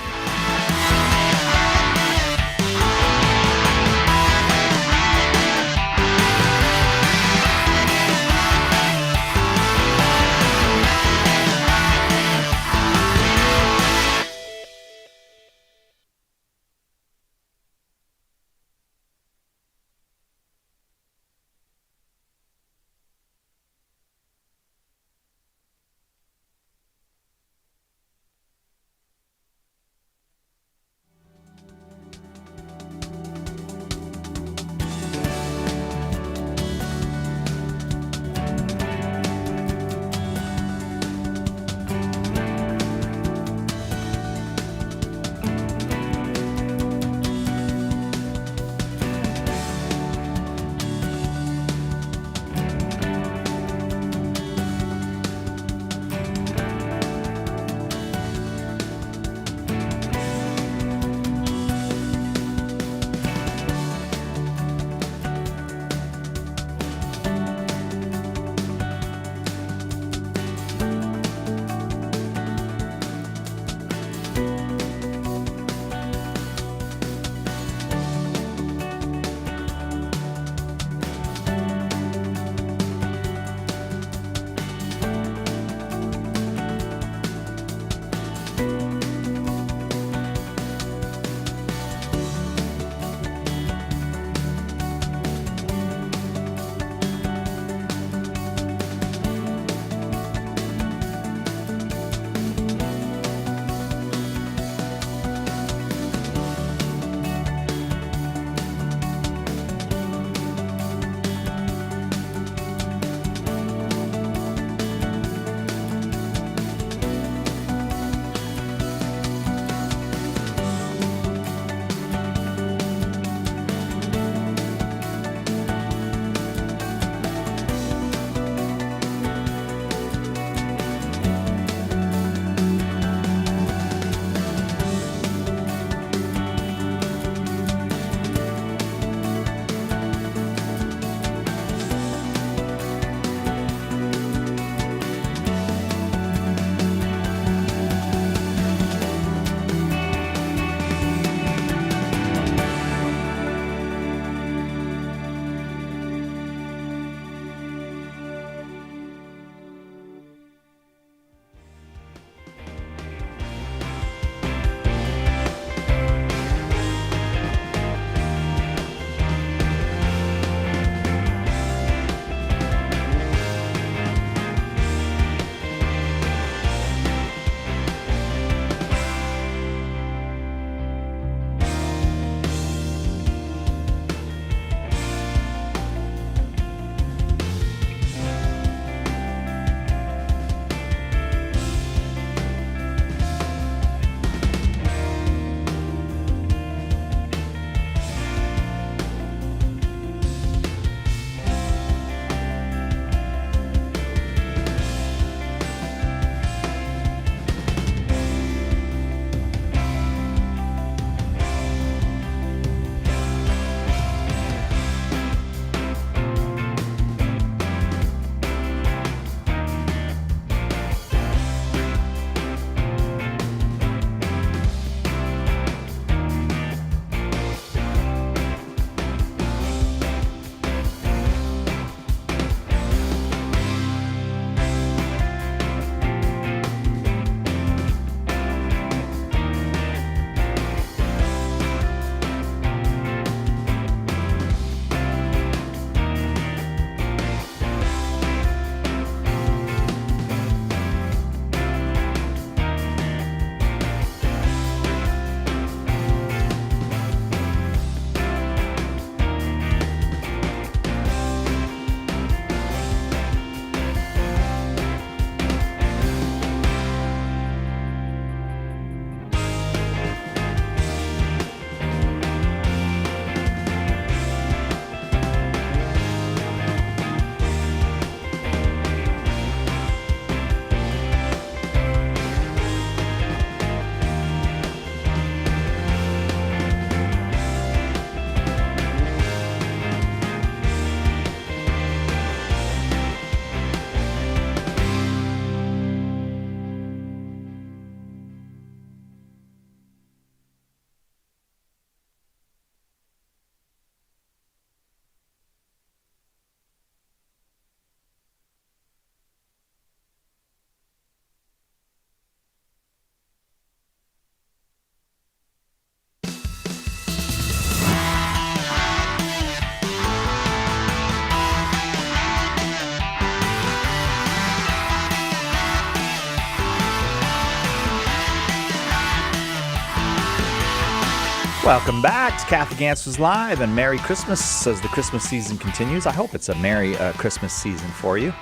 Welcome back to Catholic Answers Live, and Merry Christmas as the Christmas season continues. I hope it's a Merry Christmas season for you.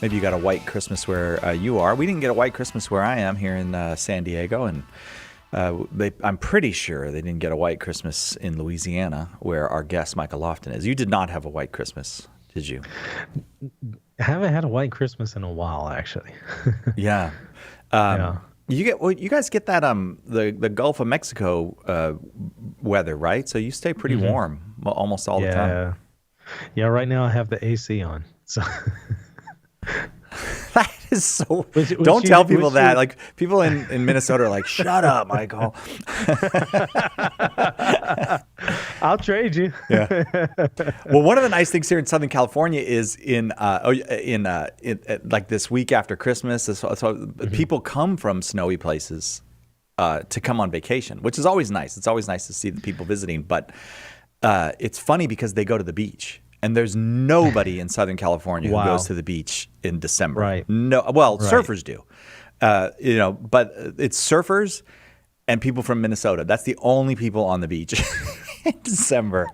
Maybe you got a white Christmas where you are. We didn't get a white Christmas where I am here in San Diego, and I'm pretty sure they didn't get a white Christmas in Louisiana, where our guest Michael Lofton is. You did not have a white Christmas, did you? I haven't had a white Christmas in a while, actually. Yeah. Yeah. You guys get that the Gulf of Mexico weather, right? So you stay pretty warm almost all the time. Yeah, right now I have the AC on. So that is so. Don't tell people that. Like people in Minnesota are like, "Shut up, Michael." I'll trade you. Yeah. Well, one of the nice things here in Southern California is in like this week after Christmas, so people come from snowy places to come on vacation, which is always nice. It's always nice to see the people visiting, but it's funny because they go to the beach. And there's nobody in Southern California who goes to the beach in December. Right. No. Well, surfers do. But it's surfers and people from Minnesota. That's the only people on the beach in December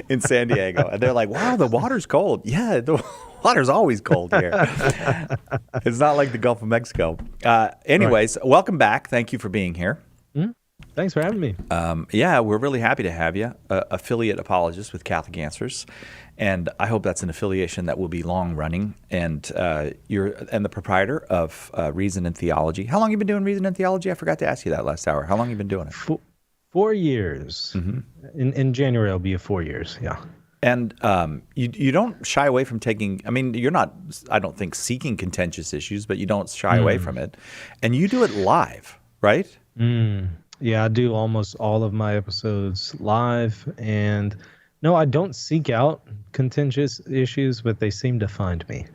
in San Diego. And they're like, wow, the water's cold. Yeah, the water's always cold here. It's not like the Gulf of Mexico. Anyways, welcome back. Thank you for being here. Thanks for having me. Yeah, we're really happy to have you, affiliate apologist with Catholic Answers. And I hope that's an affiliation that will be long running. And you're the proprietor of Reason and Theology. How long have you been doing Reason and Theology? I forgot to ask you that last hour. How long have you been doing it? 4 years. Mm-hmm. In January, it'll be 4 years. Yeah. And you don't shy away from taking. I mean, you're not. I don't think seeking contentious issues, but you don't shy away from it. And you do it live, right? Yeah, I do almost all of my episodes live, and no, I don't seek out contentious issues, but they seem to find me.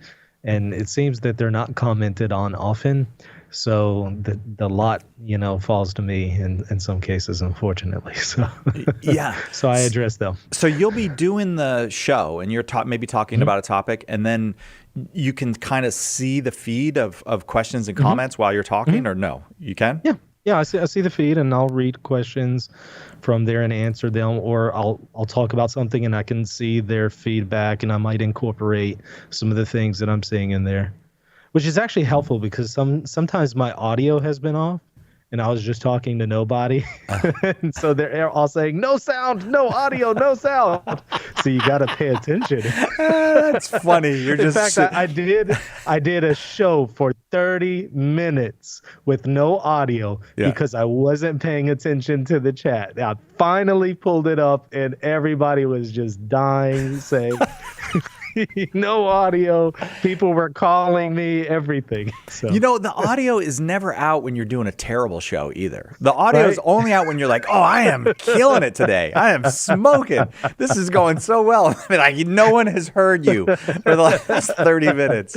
And it seems that they're not commented on often, so the lot, falls to me in some cases, unfortunately. So yeah, so I address them. So you'll be doing the show, and you're maybe talking about a topic, and then you can kind of see the feed of questions and comments while you're talking, or no? You can? Yeah, I see the feed, and I'll read questions from there and answer them, or I'll talk about something and I can see their feedback, and I might incorporate some of the things that I'm seeing in there, which is actually helpful because sometimes my audio has been off and I was just talking to nobody. And so they're all saying, no sound, no audio, no sound. So you got to pay attention. That's funny. In fact, I did a show for 30 minutes with no audio because I wasn't paying attention to the chat. I finally pulled it up and everybody was just dying, saying, no audio. People were calling me, everything. So. The audio is never out when you're doing a terrible show either. The audio is only out when you're like, oh, I am killing it today. I am smoking. This is going so well. I mean, like, no one has heard you for the last 30 minutes.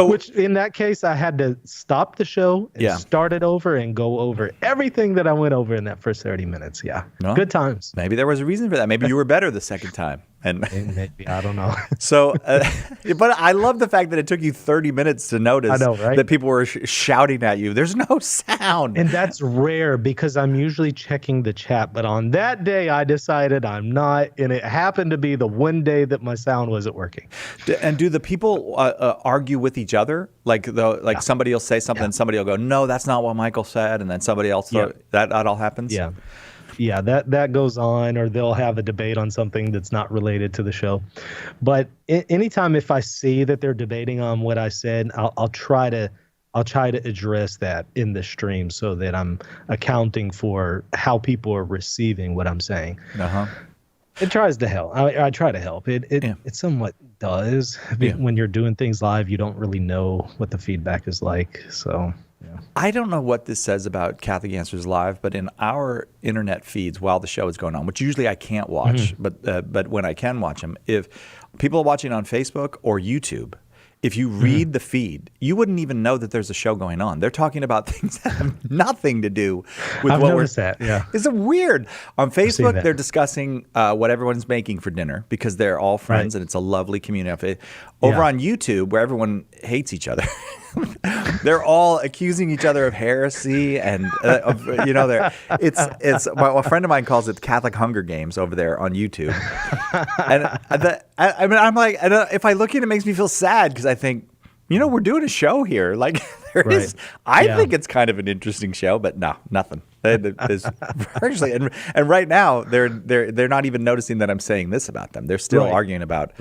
Which in that case, I had to stop the show and start it over and go over everything that I went over in that first 30 minutes. Yeah. No? Good times. Maybe there was a reason for that. Maybe you were better the second time. And maybe, I don't know. So, but I love the fact that it took you 30 minutes to notice that people were shouting at you. There's no sound. And that's rare because I'm usually checking the chat. But on that day, I decided I'm not. And it happened to be the one day that my sound wasn't working. And do the people argue with each other? Like somebody will say something and somebody will go, no, that's not what Michael said. And then somebody else, that all happens? Yeah. Yeah, that goes on, or they'll have a debate on something that's not related to the show. But anytime if I see that they're debating on what I said, I'll try to address that in the stream so that I'm accounting for how people are receiving what I'm saying. It tries to help. I try to help. It somewhat does. When you're doing things live, you don't really know what the feedback is like. So. Yeah. I don't know what this says about Catholic Answers Live, but in our internet feeds while the show is going on, which usually I can't watch, but when I can watch them, if people are watching on Facebook or YouTube, if you read the feed, you wouldn't even know that there's a show going on. They're talking about things that have nothing to do with I've what noticed that. Yeah, it's weird. On Facebook, they're discussing what everyone's making for dinner because they're all friends and it's a lovely community. Over on YouTube, where everyone hates each other, they're all accusing each other of heresy, and a friend of mine calls it the Catholic Hunger Games over there on YouTube. And I'm like, if I look at it, it makes me feel sad because I think, we're doing a show here. Like I think it's kind of an interesting show, but no, nothing. There's virtually, and right now they're not even noticing that I'm saying this about them. They're still arguing about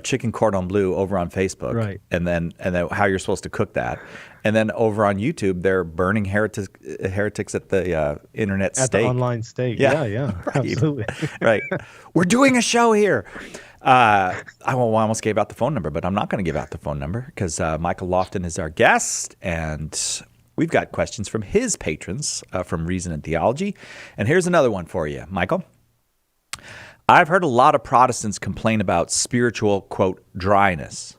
chicken cordon bleu over on Facebook, and then how you're supposed to cook that, and then over on YouTube they're burning heretics at the internet stake, the online stake. Yeah, absolutely. Right. We're doing a show here. I almost gave out the phone number, but I'm not going to give out the phone number because Michael Lofton is our guest, and we've got questions from his patrons from Reason and Theology. And here's another one for you, Michael. I've heard a lot of Protestants complain about spiritual, quote, dryness.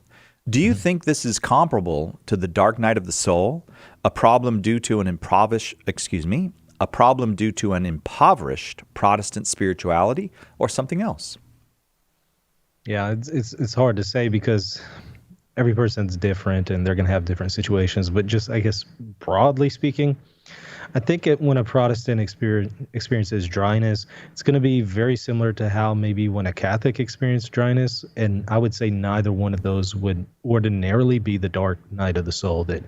Do you think this is comparable to the dark night of the soul, a problem due to an impoverished Protestant spirituality, or something else? Yeah, it's hard to say because every person's different and they're going to have different situations. But just, I guess, broadly speaking, I think when a Protestant experiences dryness, it's going to be very similar to how maybe when a Catholic experienced dryness. And I would say neither one of those would ordinarily be the dark night of the soul that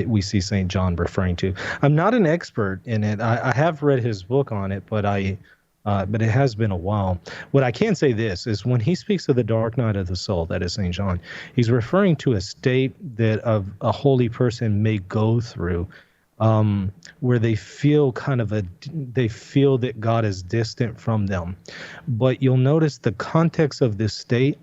we see St. John referring to. I'm not an expert in it. I have read his book on it, but it has been a while. What I can say this is when he speaks of the dark night of the soul, that is St. John, he's referring to a state that a holy person may go through where they feel that God is distant from them. But you'll notice the context of this state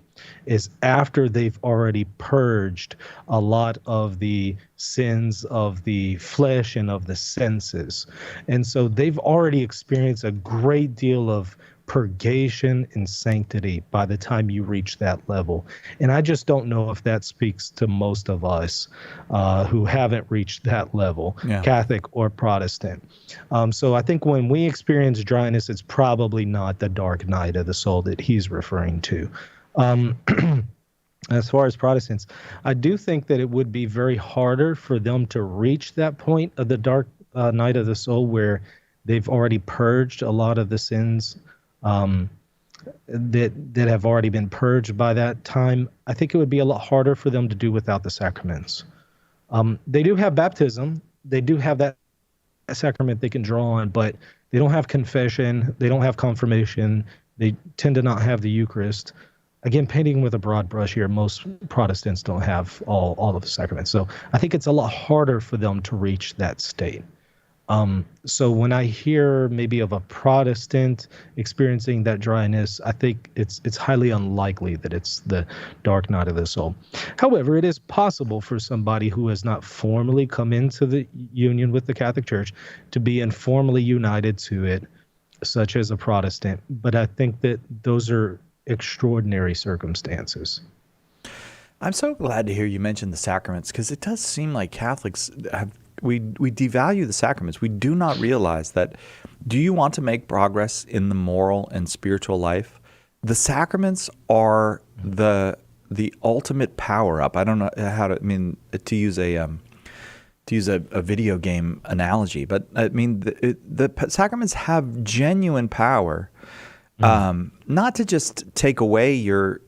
is after they've already purged a lot of the sins of the flesh and of the senses. And so they've already experienced a great deal of purgation and sanctity by the time you reach that level. And I just don't know if that speaks to most of us who haven't reached that level, Catholic or Protestant. So I think when we experience dryness, it's probably not the dark night of the soul that he's referring to. As far as Protestants, I do think that it would be very harder for them to reach that point of the dark night of the soul where they've already purged a lot of the sins that have already been purged by that time. I think it would be a lot harder for them to do without the sacraments. They do have baptism. They do have that sacrament they can draw on, but they don't have confession. They don't have confirmation. They tend to not have the Eucharist. Again, painting with a broad brush here, most Protestants don't have all of the sacraments. So I think it's a lot harder for them to reach that state. So when I hear maybe of a Protestant experiencing that dryness, I think it's highly unlikely that it's the dark night of the soul. However, it is possible for somebody who has not formally come into the union with the Catholic Church to be informally united to it, such as a Protestant. But I think that those are extraordinary circumstances. I'm so glad to hear you mention the sacraments because it does seem like Catholics we devalue the sacraments. We do not realize that. Do you want to make progress in the moral and spiritual life? The sacraments are the ultimate power up. I don't know how to use a video game analogy, but I mean the sacraments have genuine power. Not to just take away your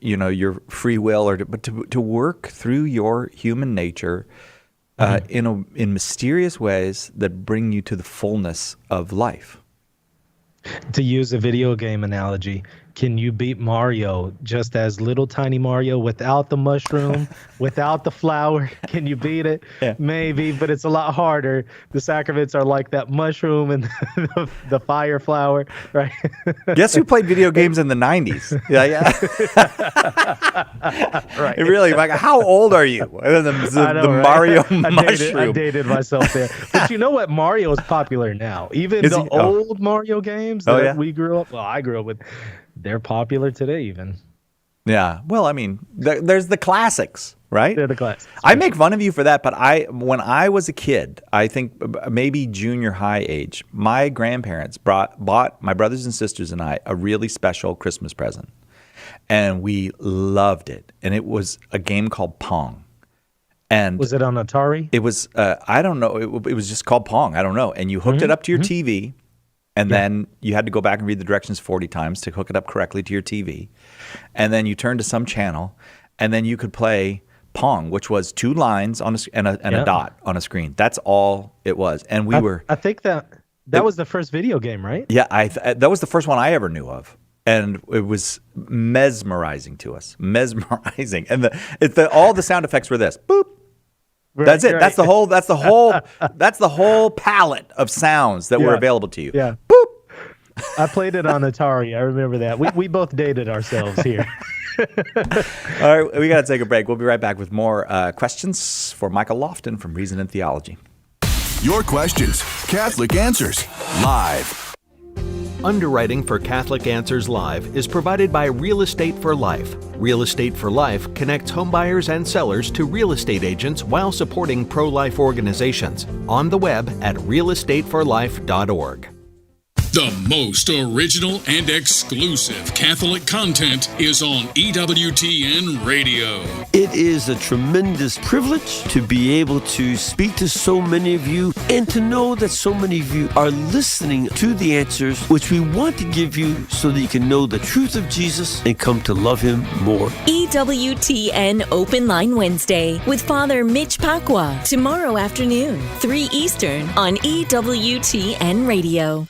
free will, but to work through your human nature in mysterious ways that bring you to the fullness of life. To use a video game analogy, can you beat Mario just as little tiny Mario without the mushroom, without the flower? Can you beat it? Yeah. Maybe, but it's a lot harder. The sacraments are like that mushroom and the fire flower, right? Guess who played video games in the 90s? Yeah. Right. Really, like, how old are you? The Mario mushroom. I dated myself there. But you know what? Mario is popular now. Even old Mario games that we grew up. Well, I grew up with. They're popular today, even. Yeah. Well, I mean, there's the classics, right? They're the classics. I make fun of you for that, but when I was a kid, I think maybe junior high age, my grandparents bought my brothers and sisters and I a really special Christmas present, and we loved it. And it was a game called Pong. And was it on Atari? It was, I don't know. It was just called Pong. I don't know. And you hooked it up to your TV, and then you had to go back and read the directions 40 times to hook it up correctly to your TV. And then you turned to some channel, and then you could play Pong, which was 2 lines on and a dot on a screen. That's all it was. And I think that was the first video game, right? Yeah, that was the first one I ever knew of. And it was mesmerizing to us. Mesmerizing. And all the sound effects were this. Boop. Right, that's it. Right. That's the whole palette of sounds that were available to you. Yeah. Boop. I played it on Atari. I remember that. We both dated ourselves here. All right, we got to take a break. We'll be right back with more questions for Michael Lofton from Reason and Theology. Your questions, Catholic Answers, live. Underwriting for Catholic Answers Live is provided by Real Estate for Life. Real Estate for Life connects homebuyers and sellers to real estate agents while supporting pro-life organizations. On the web at realestateforlife.org. The most original and exclusive Catholic content is on EWTN Radio. It is a tremendous privilege to be able to speak to so many of you and to know that so many of you are listening to the answers which we want to give you so that you can know the truth of Jesus and come to love Him more. EWTN Open Line Wednesday with Father Mitch Pacwa. Tomorrow afternoon, 3 Eastern on EWTN Radio.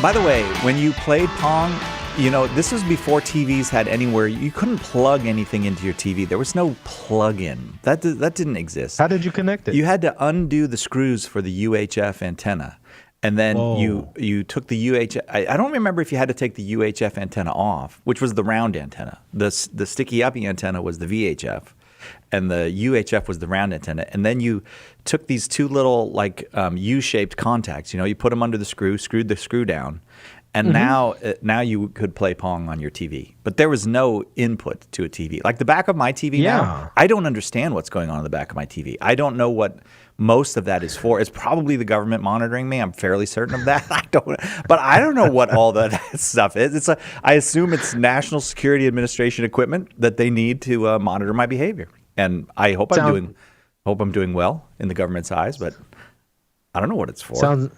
By the way, when you played Pong, this was before TVs had anywhere. You couldn't plug anything into your TV. There was no plug-in. That didn't exist. How did you connect it? You had to undo the screws for the UHF antenna. And then you took the UHF. I don't remember if you had to take the UHF antenna off, which was the round antenna. The sticky uppy antenna was the VHF. And the UHF was the round antenna. And then you took these 2 little U-shaped contacts. You put them under the screw, screwed the screw down, and now you could play Pong on your TV. But there was no input to a TV. Like the back of my TV now, I don't understand what's going on in the back of my TV. I don't know what most of that is for. It's probably the government monitoring me. I'm fairly certain of that. But I don't know what all that stuff is. I assume it's National Security Administration equipment that they need to monitor my behavior. And I hope I'm doing well in the government's eyes, but I don't know what it's for.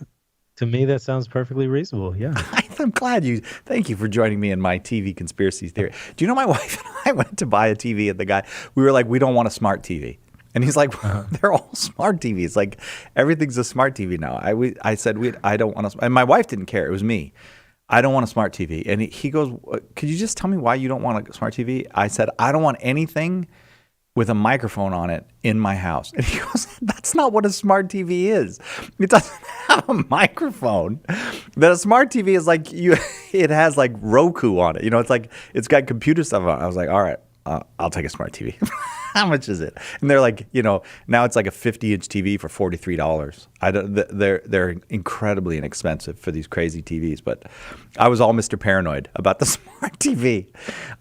To me, that sounds perfectly reasonable. Yeah. I'm glad thank you for joining me in my TV conspiracy theory. Do you know my wife and I went to buy a TV at the guy? We were like, we don't want a smart TV. And he's like, they're all smart TVs. Like everything's a smart TV now. I said, I don't want to, and my wife didn't care. It was me. I don't want a smart TV. And he goes, could you just tell me why you don't want a smart TV? I said, I don't want anything with a microphone on it in my house. And he goes, that's not what a smart TV is. It doesn't have a microphone. That a smart TV is like it has like Roku on it. It's like it's got computer stuff on it. I was like, all right, I'll take a smart TV. How much is it? And they're like, now it's like a 50-inch TV for $43. They're incredibly inexpensive for these crazy TVs. But I was all Mr. Paranoid about the smart TV.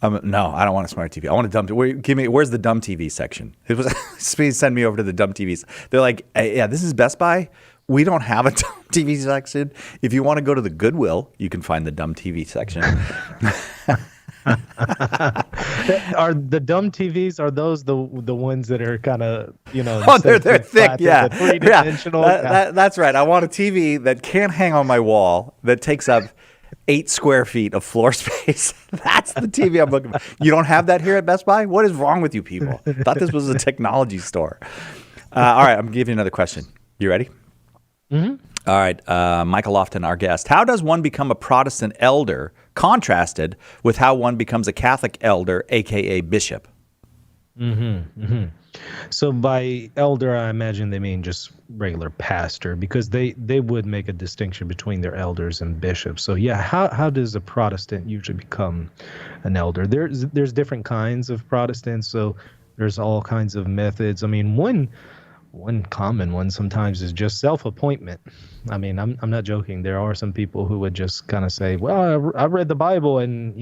No, I don't want a smart TV. I want a dumb TV. Where's the dumb TV section? It was please send me over to the dumb TVs. They're like, hey, yeah, this is Best Buy. We don't have a dumb TV section. If you want to go to the Goodwill, you can find the dumb TV section. Are the dumb TVs, are those the ones that are kind of they're thick, yeah. Three-dimensional. That's right. I want a TV that can't hang on my wall, that takes up 8 square feet of floor space. That's the TV I'm looking for. You don't have that here at Best Buy? What is wrong with you people? Thought this was a technology store. All right, I'm gonna give you another question. You ready? Mm-hmm. All right, Michael Lofton, our guest. How does one become a Protestant elder, contrasted with how one becomes a Catholic elder, a.k.a. bishop? So by elder, I imagine they mean just regular pastor, because they would make a distinction between their elders and bishops. So yeah, how does a Protestant usually become an elder? There's different kinds of Protestants, so there's all kinds of methods. I mean, one common one sometimes is just self-appointment. I mean, I'm not joking. There are some people who would just kind of say, well, I read the Bible and,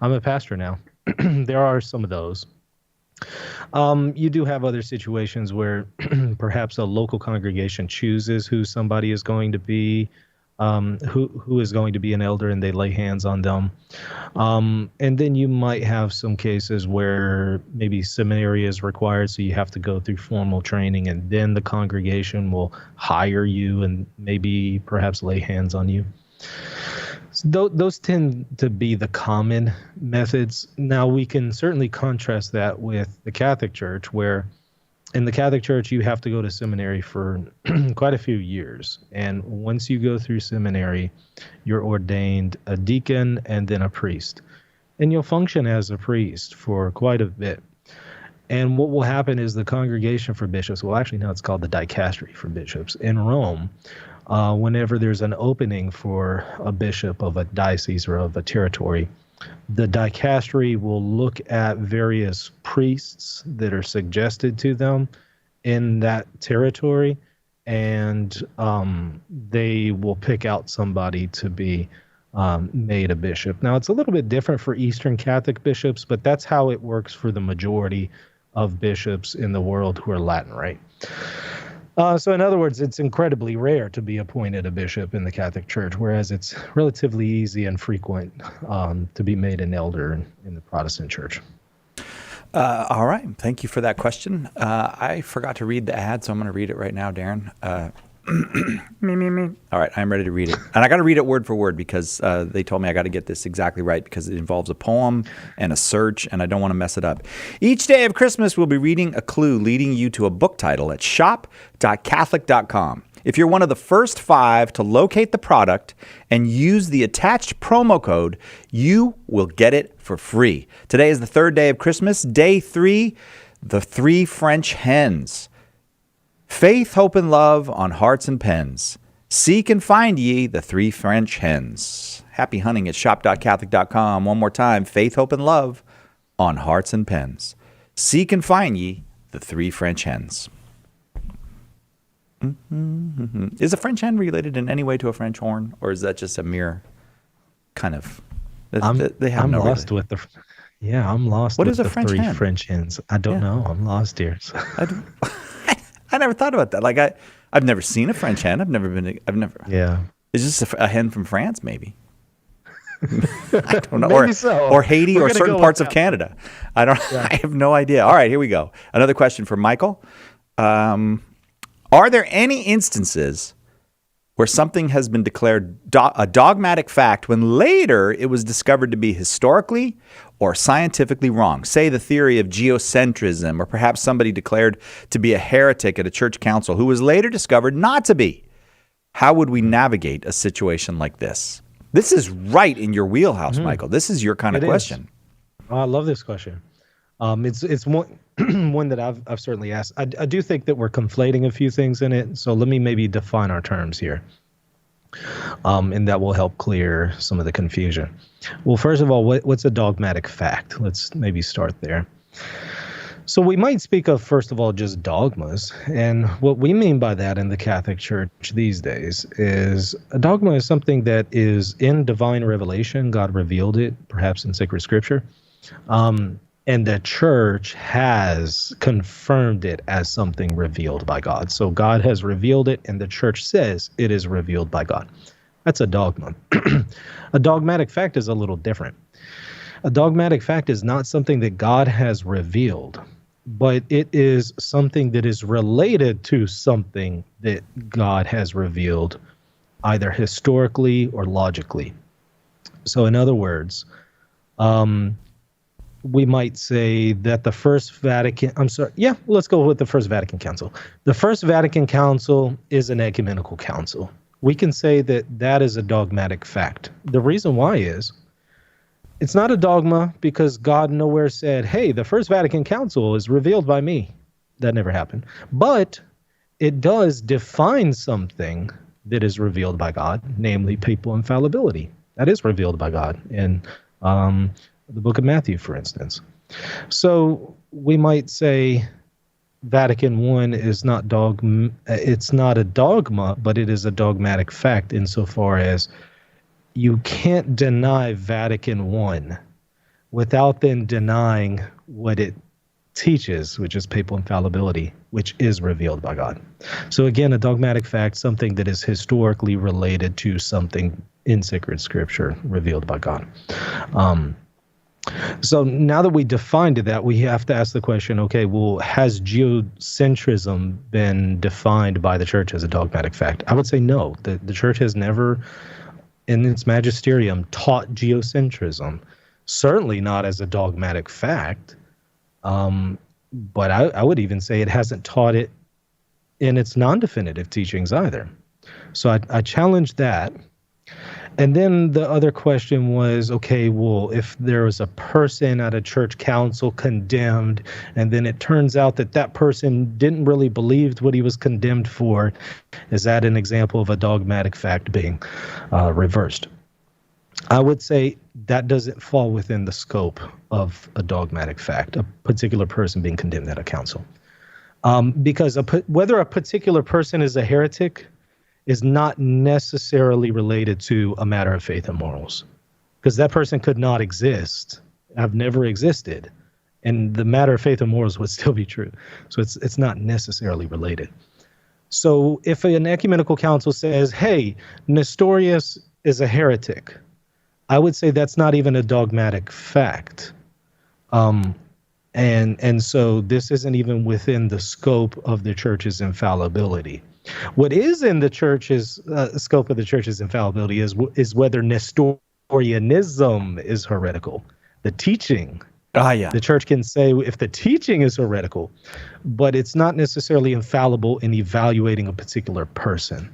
I'm a pastor now. There are some of those. You do have other situations where perhaps a local congregation chooses who somebody is going to be, who is going to be an elder, and they lay hands on them. And then you might have some cases where maybe seminary is required, so you have to go through formal training, and then the congregation will hire you and maybe perhaps lay hands on you. So those tend to be the common methods. Now, we can certainly contrast that with the Catholic Church, where in the Catholic Church, you have to go to seminary for quite a few years. And once you go through seminary, you're ordained a deacon and then a priest. And you'll function as a priest for quite a bit. And what will happen is the Congregation for Bishops, well, actually, now it's called the Dicastery for Bishops in Rome. Whenever there's an opening for a bishop of a diocese or of a territory, the dicastery will look at various priests that are suggested to them in that territory, and they will pick out somebody to be made a bishop. Now, it's a little bit different for Eastern Catholic bishops, but that's how it works for the majority of bishops in the world who are Latin Rite. So in other words, it's incredibly rare to be appointed a bishop in the Catholic Church, whereas it's relatively easy and frequent to be made an elder in the Protestant Church. All right. Thank you for that question. I forgot to read the ad, so I'm going to read it right now, Darren. Me. All right, I'm ready to read it. And I got to read it word for word because they told me I got to get this exactly right because it involves a poem and a search, and I don't want to mess it up. Each day of Christmas, we'll be reading a clue leading you to a book title at shop.catholic.com. If you're one of the first 5 to locate the product and use the attached promo code, you will get it for free. Today is the 3rd day of Christmas, day 3, the 3 French hens. Faith, hope, and love on hearts and pens. Seek and find ye the 3 French hens. Happy hunting at shop.catholic.com. One more time. Faith, hope, and love on hearts and pens. Seek and find ye the 3 French hens. Is a French hen related in any way to a French horn, or is that just a mere kind of? I'm lost with the. Yeah, I'm lost. What with is a the French 3 hen? French hens. I don't know. I'm lost here. I never thought about that. Like I've never seen a French hen. I've never. Yeah. Is this a hen from France? Maybe. I don't know. Maybe so. Or Haiti, We're or gonna certain go parts with of that. Canada. I don't. Yeah. I have no idea. All right, here we go. Another question for Michael. Are there any instances where something has been declared a dogmatic fact when later it was discovered to be historically or scientifically wrong? Say the theory of geocentrism, or perhaps somebody declared to be a heretic at a church council who was later discovered not to be. How would we navigate a situation like this? This is right in your wheelhouse, Michael. This is your kind of question. I love this question. It's one one that I've certainly asked. I do think that we're conflating a few things in it, so let me maybe define our terms here, and that will help clear some of the confusion. Well, first of all, what's a dogmatic fact? Let's maybe start there. So we might speak of, first of all, just dogmas, and what we mean by that in the Catholic Church these days is a dogma is something that is in divine revelation. God revealed it, perhaps in sacred scripture. And the church has confirmed it as something revealed by God. So God has revealed it, and the church says it is revealed by God. That's a dogma. A dogmatic fact is a little different. A dogmatic fact is not something that God has revealed, but it is something that is related to something that God has revealed, either historically or logically. So in other words, we might say that the First Vatican, let's go with the First Vatican Council. The First Vatican Council is an ecumenical council. We can say that that is a dogmatic fact. The reason why is it's not a dogma because God nowhere said, hey, the First Vatican Council is revealed by me. That never happened. But it does define something that is revealed by God, namely papal infallibility. That is revealed by God in the book of Matthew, for instance. So we might say Vatican I is not it's not a dogma, but it is a dogmatic fact insofar as you can't deny Vatican I without then denying what it teaches, which is papal infallibility, which is revealed by God. So again, a dogmatic fact, something that is historically related to something in sacred scripture revealed by God. So now that we defined that, we have to ask the question, okay, well, has geocentrism been defined by the church as a dogmatic fact? I would say no. The church has never, in its magisterium, taught geocentrism. Certainly not as a dogmatic fact. But I would even say it hasn't taught it in its non-definitive teachings either. So I challenged that. And then the other question was, okay, well, if there was a person at a church council condemned, and then it turns out that that person didn't really believe what he was condemned for, is that an example of a dogmatic fact being reversed? I would say that doesn't fall within the scope of a dogmatic fact, a particular person being condemned at a council. Because whether a particular person is a heretic is not necessarily related to a matter of faith and morals, because that person could not exist, have never existed, and the matter of faith and morals would still be true. So it's not necessarily related. So if an ecumenical council says, hey, Nestorius is a heretic, I would say that's not even a dogmatic fact. And so this isn't even within the scope of the church's infallibility. What is in the church's scope of the church's infallibility is whether Nestorianism is heretical. The teaching. The church can say if the teaching is heretical, but it's not necessarily infallible in evaluating a particular person.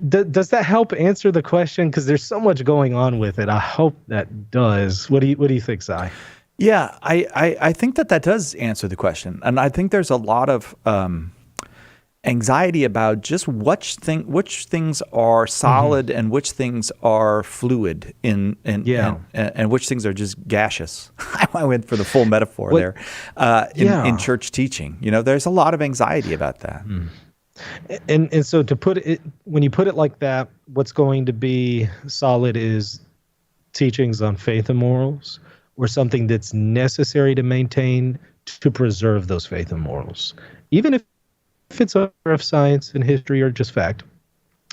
Does that help answer the question? Because there's so much going on with it. I hope that does. What do you think, Si? Yeah, I think that does answer the question, and I think there's a lot of anxiety about just which things are solid and which things are fluid and which things are just gaseous. I went for the full metaphor there in church teaching. There's a lot of anxiety about that. And so to put it, when you put it like that, what's going to be solid is teachings on faith and morals, or something that's necessary to maintain to preserve those faith and morals, even if it's a matter of science and history or just fact,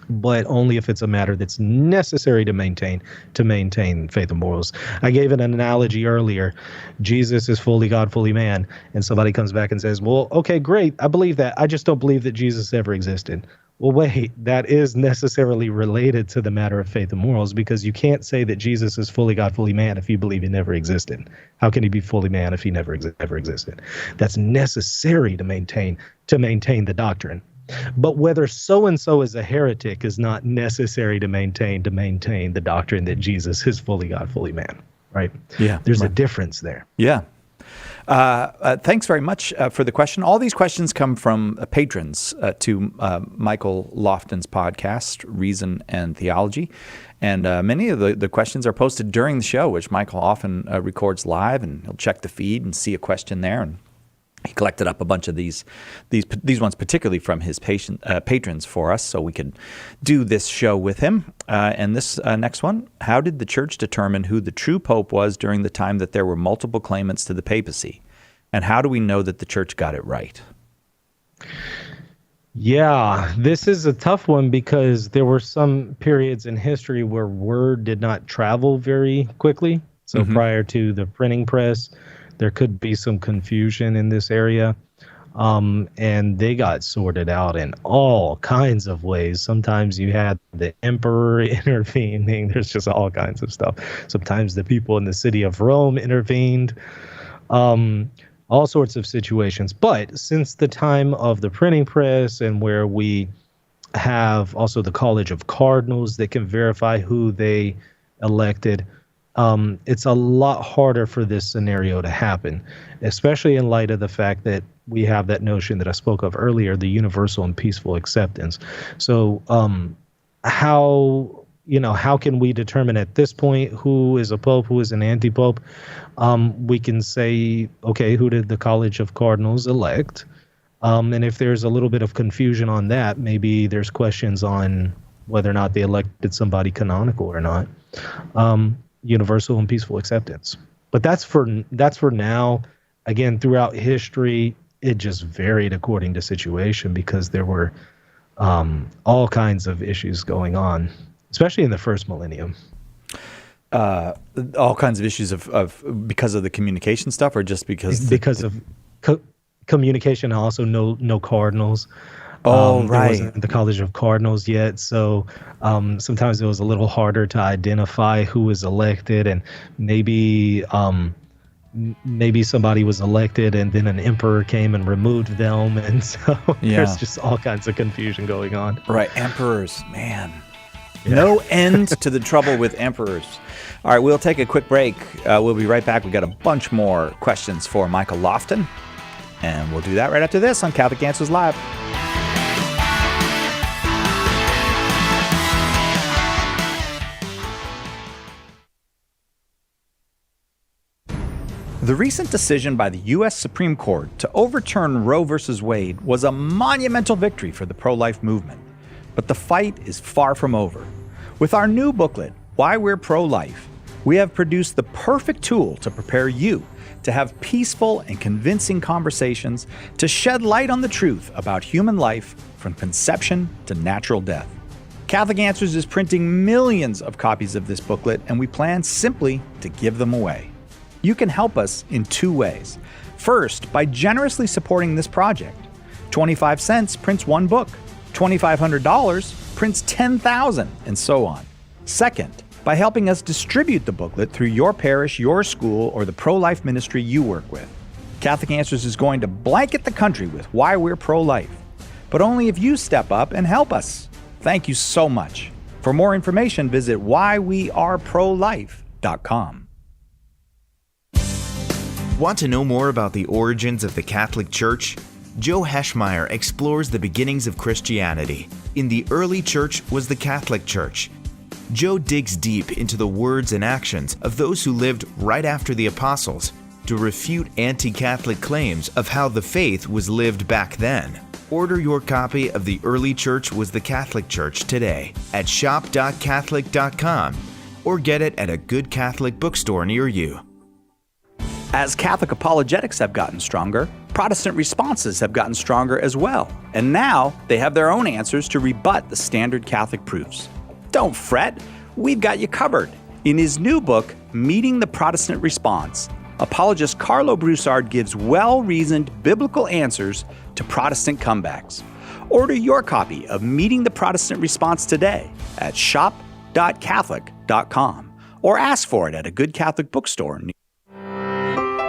but only if it's a matter that's necessary to maintain faith and morals. I gave an analogy earlier. Jesus is fully God, fully man. And somebody comes back and says, well, okay, great. I believe that. I just don't believe that Jesus ever existed. Well, wait, that is necessarily related to the matter of faith and morals, because you can't say that Jesus is fully God, fully man if you believe he never existed. How can he be fully man if he never ever existed? That's necessary to maintain the doctrine. But whether so-and-so is a heretic is not necessary to maintain the doctrine that Jesus is fully God, fully man, right? Yeah. There's a difference there. Yeah. Thanks very much for the question. All these questions come from patrons to Michael Lofton's podcast, Reason and Theology. And many of the questions are posted during the show, which Michael often records live, and he'll check the feed and see a question there. And he collected up a bunch of these ones, particularly from his patrons for us, so we could do this show with him. And this next one, how did the church determine who the true pope was during the time that there were multiple claimants to the papacy? And how do we know that the church got it right? Yeah, this is a tough one because there were some periods in history where word did not travel very quickly. So prior to the printing press, there could be some confusion in this area. And they got sorted out in all kinds of ways. Sometimes you had the emperor intervening. There's just all kinds of stuff. Sometimes the people in the city of Rome intervened. All sorts of situations. But since the time of the printing press, and where we have also the College of Cardinals that can verify who they elected, it's a lot harder for this scenario to happen, especially in light of the fact that we have that notion that I spoke of earlier, the universal and peaceful acceptance. So how can we determine at this point who is a pope, who is an anti-pope? We can say, okay, who did the College of Cardinals elect? And if there's a little bit of confusion on that, maybe there's questions on whether or not they elected somebody canonical or not. Universal and peaceful acceptance. But that's for now. again, throughout history, it just varied according to situation because there were all kinds of issues going on, especially in the first millennium. All kinds of issues of because of the communication stuff, or just because of communication. Also, no cardinals. Right. There wasn't the College of Cardinals yet, so sometimes it was a little harder to identify who was elected, and maybe somebody was elected and then an emperor came and removed them, and so there's just all kinds of confusion going on. Right, emperors, man. Yeah. No end to the trouble with emperors. All right, we'll take a quick break. We'll be right back. We've got a bunch more questions for Michael Lofton, and we'll do that right after this on Catholic Answers Live. The recent decision by the U.S. Supreme Court to overturn Roe v. Wade was a monumental victory for the pro-life movement. But the fight is far from over. With our new booklet, Why We're Pro-Life, we have produced the perfect tool to prepare you to have peaceful and convincing conversations to shed light on the truth about human life from conception to natural death. Catholic Answers is printing millions of copies of this booklet, and we plan simply to give them away. You can help us in two ways. First, by generously supporting this project. 25 cents prints one book. $2,500 prints 10,000, and so on. Second, by helping us distribute the booklet through your parish, your school, or the pro-life ministry you work with. Catholic Answers is going to blanket the country with Why We're Pro-Life, but only if you step up and help us. Thank you so much. For more information, visit whyweareprolife.com. Want to know more about the origins of the Catholic Church? Joe Heschmeyer explores the beginnings of Christianity. In the early church was the Catholic Church. Joe digs deep into the words and actions of those who lived right after the apostles to refute anti-Catholic claims of how the faith was lived back then. Order your copy of The Early Church Was the Catholic Church today at shop.catholic.com or get it at a good Catholic bookstore near you. As Catholic apologetics have gotten stronger, Protestant responses have gotten stronger as well. And now they have their own answers to rebut the standard Catholic proofs. Don't fret, we've got you covered. In his new book, Meeting the Protestant Response, apologist Carlo Broussard gives well-reasoned biblical answers to Protestant comebacks. Order your copy of Meeting the Protestant Response today at shop.catholic.com or ask for it at a good Catholic bookstore.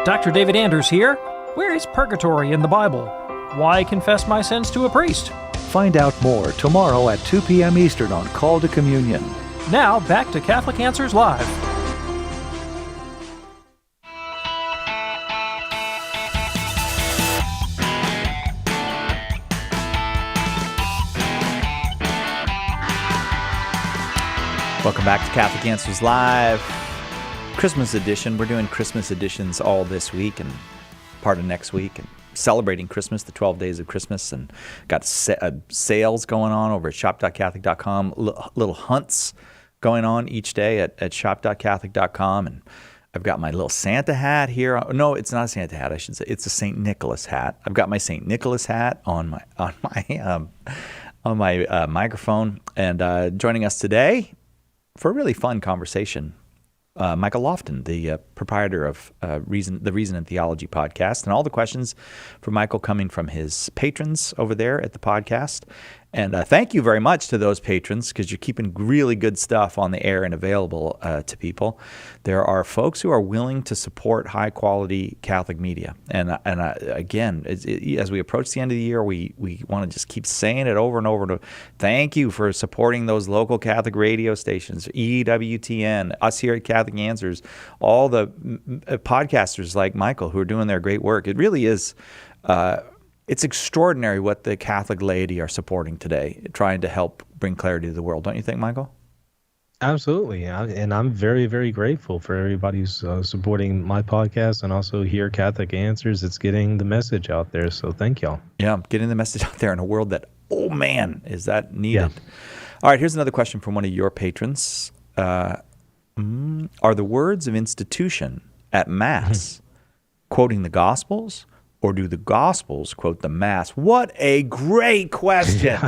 Dr. David Anders here. Where is purgatory in the Bible? Why confess my sins to a priest? Find out more tomorrow at 2 p.m. Eastern on Call to Communion. Now, back to Catholic Answers Live. Welcome back to Catholic Answers Live. Christmas edition. We're doing Christmas editions all this week and part of next week, and celebrating Christmas, the 12 days of Christmas, and got sales going on over at shop.catholic.com, little hunts going on each day at shop.catholic.com, and I've got my little Santa hat here. No, it's not a Santa hat, I should say. It's a St. Nicholas hat. I've got my St. Nicholas hat on my microphone, and joining us today for a really fun conversation, Michael Lofton, the proprietor of the Reason and Theology podcast, and all the questions for Michael coming from his patrons over there at the podcast. And thank you very much to those patrons, because you're keeping really good stuff on the air and available to people. There are folks who are willing to support high-quality Catholic media. And again, as we approach the end of the year, we want to just keep saying it over and over. Thank you for supporting those local Catholic radio stations, EWTN, us here at Catholic Answers, all the podcasters like Michael who are doing their great work. It really is... it's extraordinary what the Catholic laity are supporting today, trying to help bring clarity to the world. Don't you think, Michael? Absolutely. And I'm very, very grateful for everybody who's supporting my podcast and also here Catholic Answers. It's getting the message out there. So thank y'all. Yeah, getting the message out there in a world that, oh man, is that needed. Yeah. All right, here's another question from one of your patrons. Are the words of institution at Mass quoting the Gospels, or do the Gospels quote the Mass? What a great question.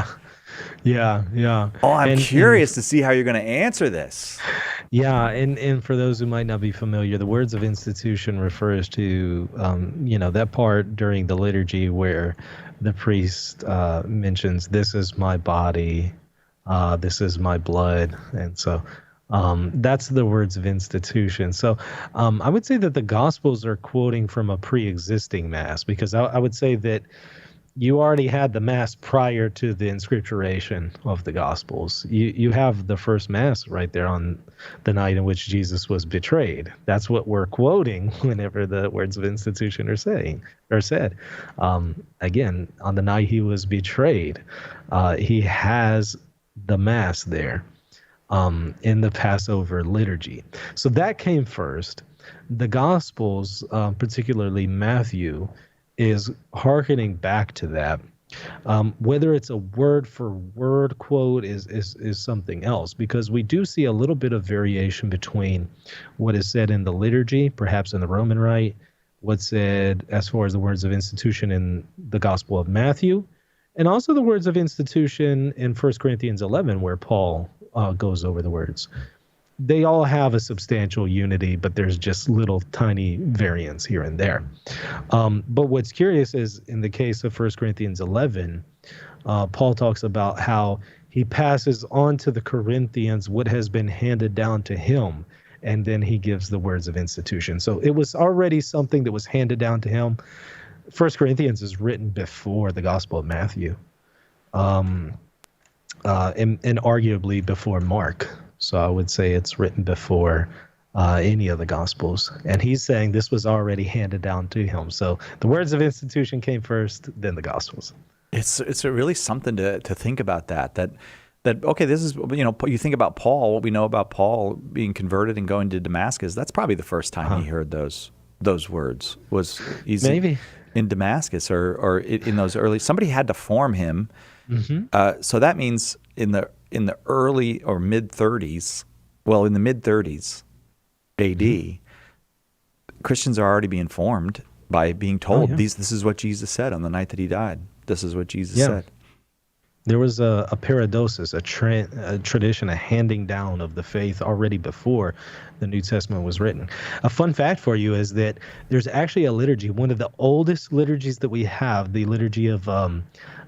Yeah. Oh, I'm curious to see how you're going to answer this. Yeah, and for those who might not be familiar, the words of institution refers to, that part during the liturgy where the priest mentions, "This is my body, this is my blood," and so that's the words of institution. So I would say that the Gospels are quoting from a pre-existing Mass, because I would say that you already had the Mass prior to the inscripturation of the Gospels. You have the first Mass right there on the night in which Jesus was betrayed. That's what we're quoting whenever the words of institution are said. Again, on the night he was betrayed, he has the Mass there in the Passover liturgy. So that came first. The Gospels, particularly Matthew, is hearkening back to that. Whether it's a word for word quote is something else, because we do see a little bit of variation between what is said in the liturgy, perhaps in the Roman Rite, what's said as far as the words of institution in the Gospel of Matthew, and also the words of institution in 1 Corinthians 11, where Paul goes over the words. They all have a substantial unity, but there's just little tiny variants here and there. But what's curious is in the case of 1 Corinthians 11, Paul talks about how he passes on to the Corinthians what has been handed down to him, and then he gives the words of institution. So it was already something that was handed down to him. 1 Corinthians is written before the Gospel of Matthew, and arguably before Mark. So I would say it's written before any of the Gospels. And he's saying this was already handed down to him. So the words of institution came first, then the Gospels. It's really something to think about that okay, this is, you think about Paul, what we know about Paul being converted and going to Damascus, that's probably the first time he heard those words, was maybe in Damascus or in those early, somebody had to form him. Mm-hmm. So that means in the early or mid-30s, in the mid-30s AD, Christians are already being formed by being told, this is what Jesus said on the night that he died. This is what Jesus said. There was a paradosis, a tradition, a handing down of the faith already before the New Testament was written. A fun fact for you is that there's actually a liturgy, one of the oldest liturgies that we have, the liturgy of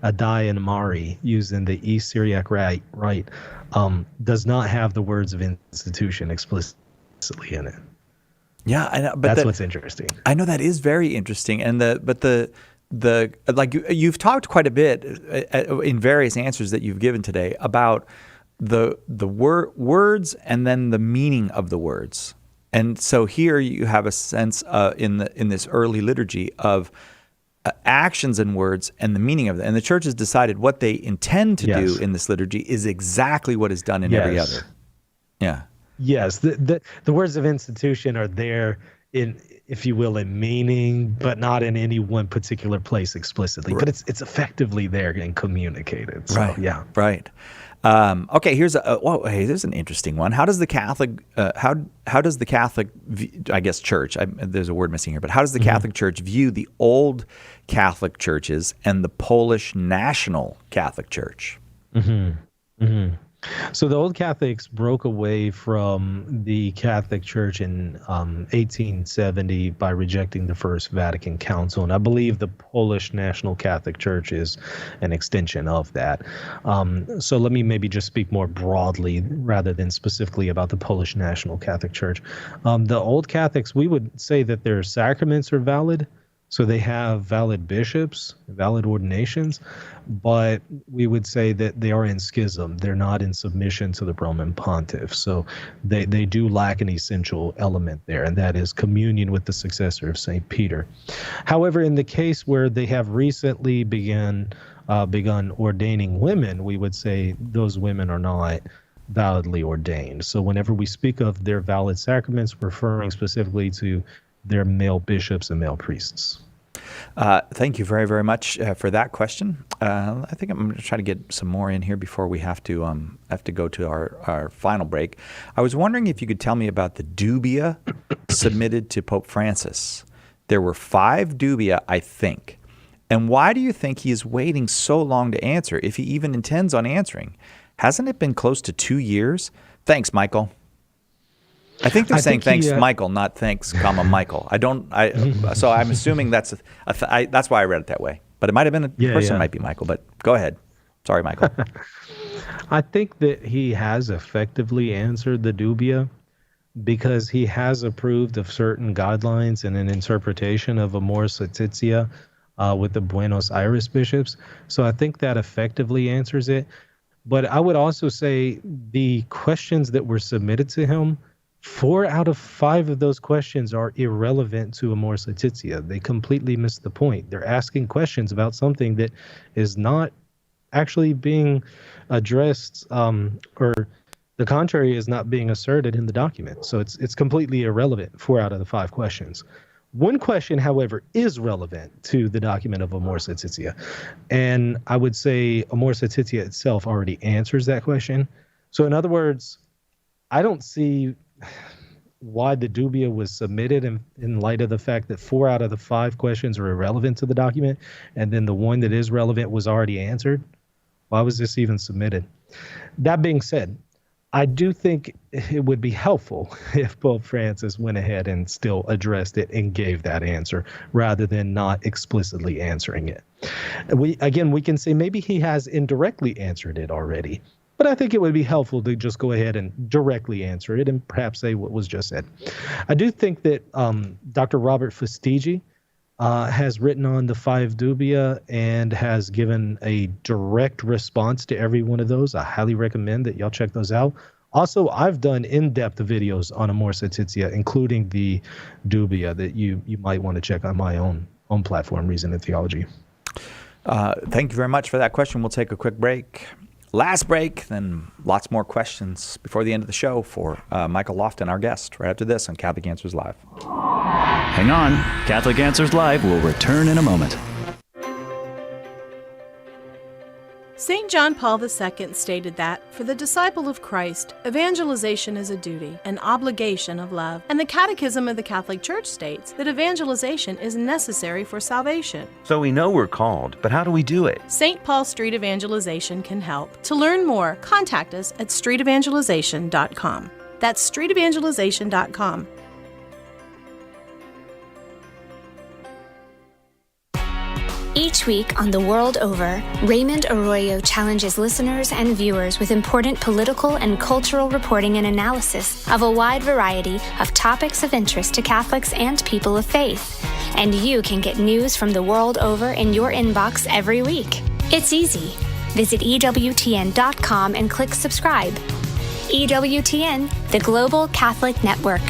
Adai and Mari, used in the East Syriac Rite, does not have the words of institution explicitly in it. Yeah, I know, but that's what's interesting. I know that is very interesting, and you've talked quite a bit in various answers that you've given today about the words and then the meaning of the words. And so here you have a sense in this early liturgy of actions and words and the meaning of them. And the church has decided what they intend to do in this liturgy is exactly what is done in every other. Yeah. Yes, the words of institution are there in, if you will, in meaning, but not in any one particular place explicitly. Right. But it's effectively there and communicated. So, Right. Okay. Here's there's an interesting one. How does the Catholic Church? There's a word missing here, but how does the Catholic Church view the old Catholic churches and the Polish National Catholic Church? So the old Catholics broke away from the Catholic Church in 1870 by rejecting the First Vatican Council, and I believe the Polish National Catholic Church is an extension of that. So let me maybe just speak more broadly rather than specifically about the Polish National Catholic Church. The old Catholics, we would say that their sacraments are valid. So they have valid bishops, valid ordinations, but we would say that they are in schism. They're not in submission to the Roman pontiff. So they do lack an essential element there, and that is communion with the successor of St. Peter. However, in the case where they have recently begun ordaining women, we would say those women are not validly ordained. So whenever we speak of their valid sacraments, referring specifically to their male bishops and male priests. Thank you very, very much for that question. I think I'm going to try to get some more in here before we have to go to our final break. I was wondering if you could tell me about the dubia submitted to Pope Francis. There were 5 dubia, I think. And why do you think he is waiting so long to answer, if he even intends on answering? Hasn't it been close to 2 years? Thanks, Michael. I think they're saying thanks, Michael, not thanks, Michael. So I'm assuming that's that's why I read it that way. But it might have been might be Michael. But go ahead. Sorry, Michael. I think that he has effectively answered the dubia because he has approved of certain guidelines and an interpretation of Amoris Laetitia with the Buenos Aires bishops. So I think that effectively answers it. But I would also say the questions that were submitted to him, 4 out of 5 of those questions are irrelevant to Amoris Laetitia. They completely miss the point. They're asking questions about something that is not actually being addressed, or the contrary is not being asserted in the document. So it's completely irrelevant, 4 out of the 5 questions. One question, however, is relevant to the document of Amoris Laetitia. And I would say Amoris Laetitia itself already answers that question. So in other words, I don't see why the dubia was submitted in light of the fact that 4 out of the 5 questions are irrelevant to the document, and then the one that is relevant was already answered. Why was this even submitted? That being said, I do think it would be helpful if Pope Francis went ahead and still addressed it and gave that answer rather than not explicitly answering it. We can say maybe he has indirectly answered it already, but I think it would be helpful to just go ahead and directly answer it and perhaps say what was just said. I do think that Dr. Robert Fustigi has written on the 5 dubia and has given a direct response to every one of those. I highly recommend that y'all check those out. Also, I've done in-depth videos on Amoris Laetitia, including the dubia that you might want to check on my own platform, Reason and Theology. Thank you very much for that question. We'll take a quick break. Last break, then lots more questions before the end of the show for Michael Lofton, our guest, right after this on Catholic Answers Live. Hang on. Catholic Answers Live will return in a moment. St. John Paul II stated that, for the disciple of Christ, evangelization is a duty, an obligation of love. And the Catechism of the Catholic Church states that evangelization is necessary for salvation. So we know we're called, but how do we do it? St. Paul Street Evangelization can help. To learn more, contact us at streetevangelization.com. That's streetevangelization.com. Each week on The World Over, Raymond Arroyo challenges listeners and viewers with important political and cultural reporting and analysis of a wide variety of topics of interest to Catholics and people of faith. And you can get news from the world over in your inbox every week. It's easy. Visit EWTN.com and click subscribe. EWTN, the Global Catholic Network.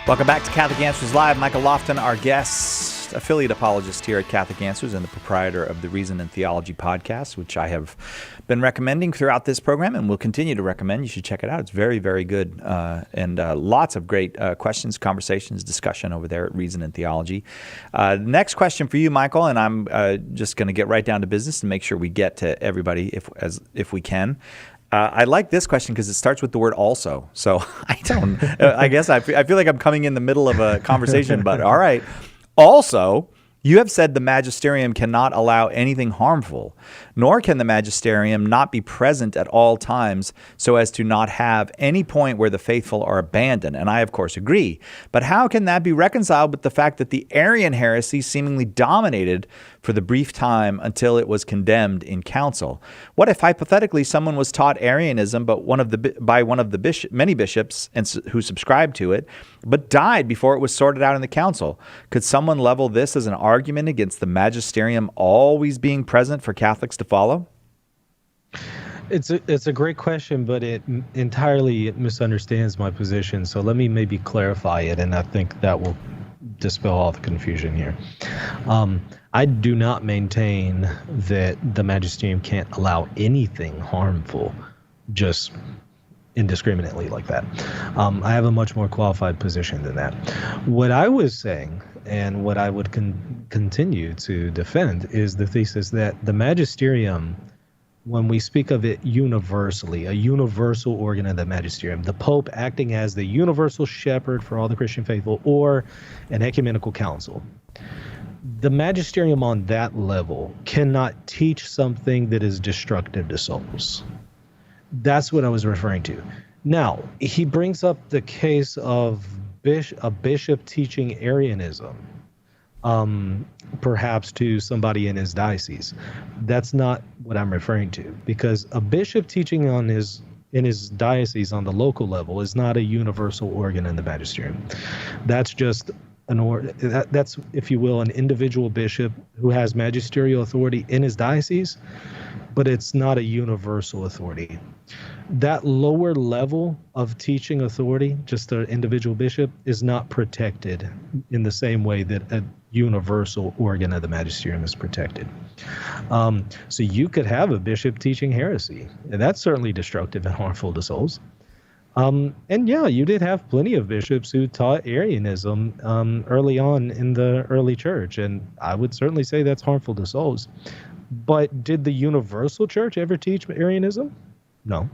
Welcome back to Catholic Answers Live. Michael Lofton, our guest, affiliate apologist here at Catholic Answers and the proprietor of the Reason and Theology podcast, which I have been recommending throughout this program and will continue to recommend. You should check it out. It's very, very good and lots of great questions, conversations, discussion over there at Reason and Theology. Next question for you, Michael, and I'm just going to get right down to business and make sure we get to everybody if we can. I like this question because it starts with the word also. So I guess I feel like I'm coming in the middle of a conversation, but all right. Also, you have said the magisterium cannot allow anything harmful, nor can the magisterium not be present at all times so as to not have any point where the faithful are abandoned. And I, of course, agree. But how can that be reconciled with the fact that the Arian heresy seemingly dominated for the brief time until it was condemned in council? What if hypothetically someone was taught Arianism but by one of the many bishops who subscribed to it, but died before it was sorted out in the council? Could someone level this as an argument against the magisterium always being present for Catholics to follow? It's a great question, but it entirely misunderstands my position. So let me maybe clarify it, and I think that will dispel all the confusion here. I do not maintain that the magisterium can't allow anything harmful, just indiscriminately like that. I have a much more qualified position than that. What I was saying, and what I would continue to defend, is the thesis that the magisterium, when we speak of it universally, a universal organ of the magisterium, the Pope acting as the universal shepherd for all the Christian faithful, or an ecumenical council, the magisterium on that level cannot teach something that is destructive to souls. That's what I was referring to. Now, he brings up the case of a bishop teaching Arianism, perhaps to somebody in his diocese. That's not what I'm referring to, because a bishop teaching in his diocese on the local level is not a universal organ in the magisterium. That's just that's, if you will, an individual bishop who has magisterial authority in his diocese, but it's not a universal authority. That lower level of teaching authority, just an individual bishop, is not protected in the same way that a universal organ of the magisterium is protected. So you could have a bishop teaching heresy, and that's certainly destructive and harmful to souls. And yeah, you did have plenty of bishops who taught Arianism early on in the early church, and I would certainly say that's harmful to souls. But did the universal church ever teach Arianism? No.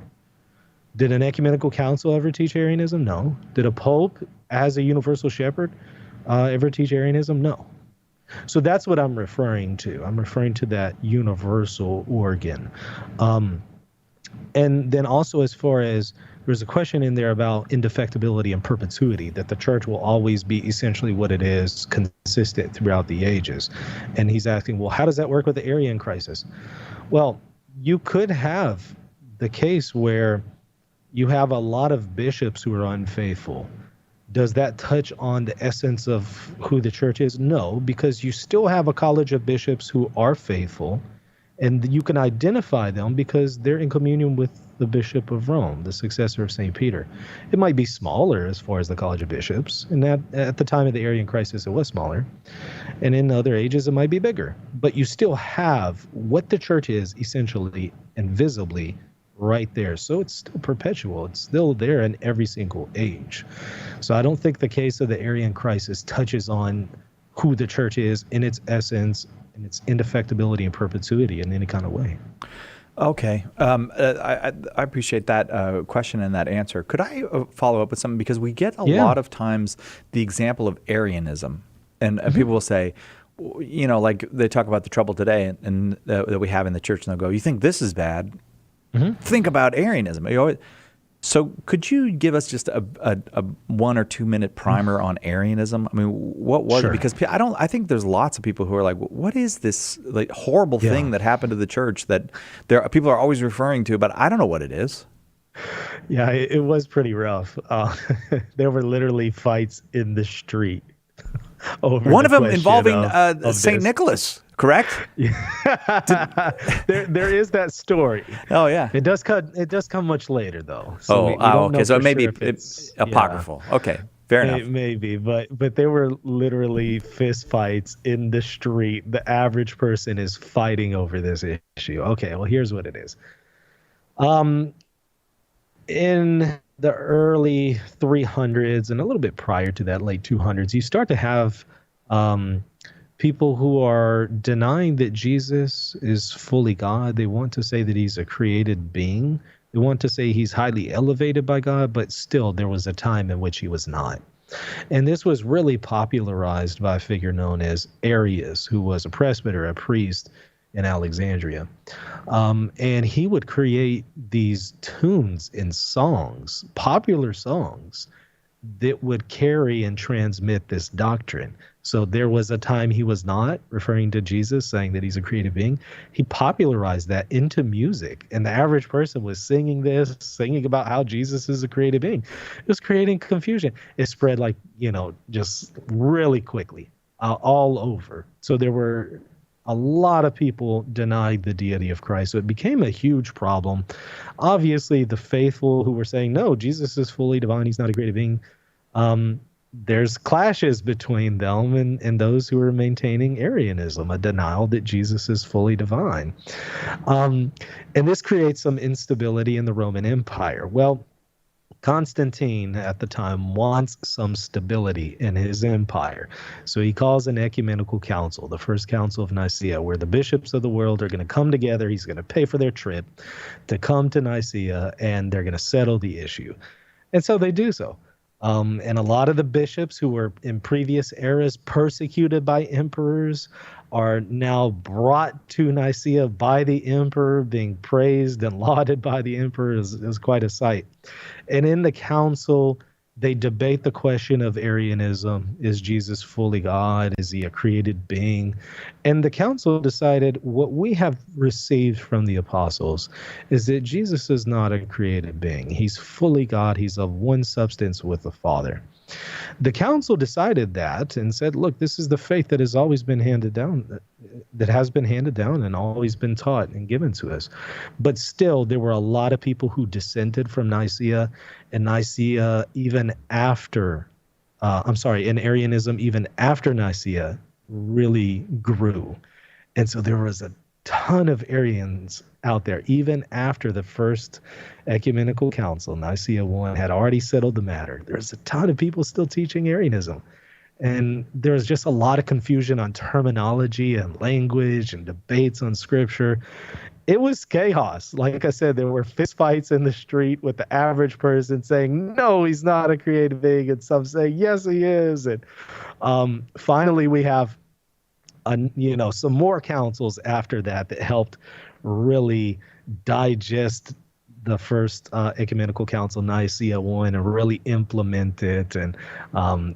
Did an ecumenical council ever teach Arianism? No. Did a pope, as a universal shepherd, ever teach Arianism? No. So that's what I'm referring to. I'm referring to that universal organ. And then also, as far as there's a question in there about indefectibility and perpetuity, that the church will always be essentially what it is, consistent throughout the ages. And he's asking, well, how does that work with the Arian crisis? Well, you could have the case where you have a lot of bishops who are unfaithful. Does that touch on the essence of who the church is? No, because you still have a college of bishops who are faithful, and you can identify them because they're in communion with the Bishop of Rome, the successor of St. Peter. It might be smaller as far as the College of Bishops, and that at the time of the Arian crisis it was smaller, and in other ages it might be bigger. But you still have what the church is essentially and visibly right there. So it's still perpetual. It's still there in every single age. So I don't think the case of the Arian crisis touches on who the church is in its essence and its indefectibility and perpetuity in any kind of way. Okay. I appreciate that question and that answer. Could I follow up with something? Because we get a lot of times the example of Arianism, and people will say, you know, like they talk about the trouble today and that we have in the church, and they'll go, you think this is bad? Think about Arianism. So could you give us just a 1 or 2 minute primer on Arianism? I mean, what was it? Because I think there's lots of people who are like, what is this like horrible thing that happened to the church that people are always referring to, but I don't know what it is. Yeah, it was pretty rough. There were literally fights in the street. Over one of them involving St. Nicholas. Correct? There is that story. Oh yeah. It does come much later though. So okay. So maybe it's apocryphal. Yeah. Okay. Fair enough. It may be, but there were literally fist fights in the street. The average person is fighting over this issue. Okay, well here's what it is. In the early 300s and a little bit prior to that, late 200s, you start to have people who are denying that Jesus is fully God. They want to say that he's a created being. They want to say he's highly elevated by God, but still there was a time in which he was not. And this was really popularized by a figure known as Arius, who was a presbyter, a priest in Alexandria. And he would create these tunes and songs, popular songs, that would carry and transmit this doctrine. So there was a time he was not, referring to Jesus, saying that he's a creative being. He popularized that into music, and the average person was singing this, singing about how Jesus is a creative being. It was creating confusion. It spread like, just really quickly all over. So there were a lot of people denied the deity of Christ. So it became a huge problem. Obviously, the faithful who were saying, no, Jesus is fully divine, he's not a creative being, there's clashes between them and those who are maintaining Arianism, a denial that Jesus is fully divine. And this creates some instability in the Roman Empire. Well, Constantine at the time wants some stability in his empire. So he calls an ecumenical council, the first council of Nicaea, where the bishops of the world are going to come together. He's going to pay for their trip to come to Nicaea, and they're going to settle the issue. And so they do so. And a lot of the bishops who were in previous eras persecuted by emperors are now brought to Nicaea by the emperor, being praised and lauded by the emperor. Is quite a sight. And in the council, they debate the question of Arianism. Is Jesus fully God? Is he a created being? And the council decided what we have received from the apostles is that Jesus is not a created being. He's fully God. He's of one substance with the Father. The council decided that and said, look, this is the faith that has always been handed down, that has been handed down and always been taught and given to us. But still, there were a lot of people who dissented from Nicaea, and Nicaea, even after, and Arianism, even after Nicaea, really grew. And so there was a ton of Arians out there, even after the first ecumenical council, Nicaea I, had already settled the matter. There's a ton of people still teaching Arianism. And there's just a lot of confusion on terminology and language and debates on scripture. It was chaos. Like I said, there were fistfights in the street with the average person saying, no, he's not a created being, and some saying, yes, he is. And finally, we have some more councils after that helped really digest the first ecumenical council, Nicaea I, and really implement it. And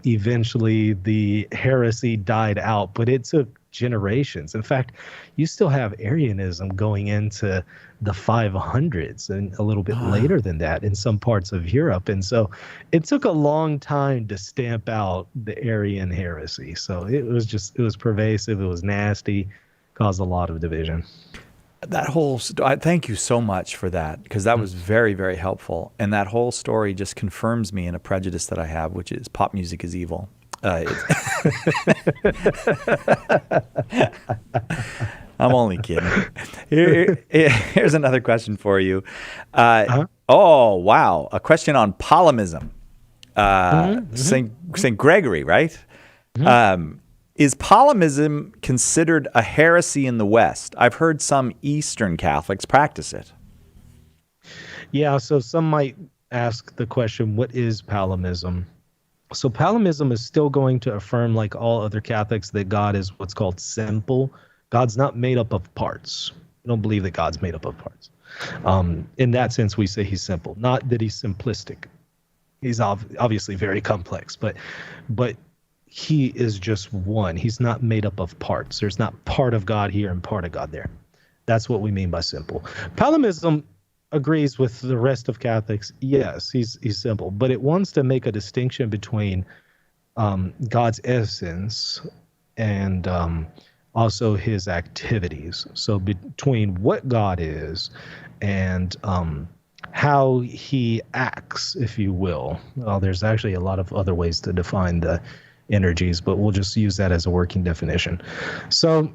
eventually the heresy died out, but it took generations. In fact, you still have Arianism going into the 500s and a little bit later than that in some parts of Europe. And so it took a long time to stamp out the Arian heresy. So it was pervasive. It was nasty, caused a lot of division. That whole thank you so much for that, because that was very, very helpful. And that whole story just confirms me in a prejudice that I have, which is pop music is evil. I'm only kidding. Here's another question for you. Oh, wow. A question on Paulinism. St. Gregory, right? Is Paulinism considered a heresy in the West? I've heard some Eastern Catholics practice it. Yeah, so some might ask the question, what is Paulinism? So Paulinism is still going to affirm, like all other Catholics, that God is what's called simple. God's not made up of parts. We don't believe that God's made up of parts. In that sense, we say he's simple, not that he's simplistic. He's obviously very complex, but he is just one. He's not made up of parts. There's not part of God here and part of God there. That's what we mean by simple. Paulinism agrees with the rest of Catholics. Yes, he's simple, but it wants to make a distinction between God's essence and also his activities. So between what God is and how he acts, if you will. Well, there's actually a lot of other ways to define the energies, but we'll just use that as a working definition. So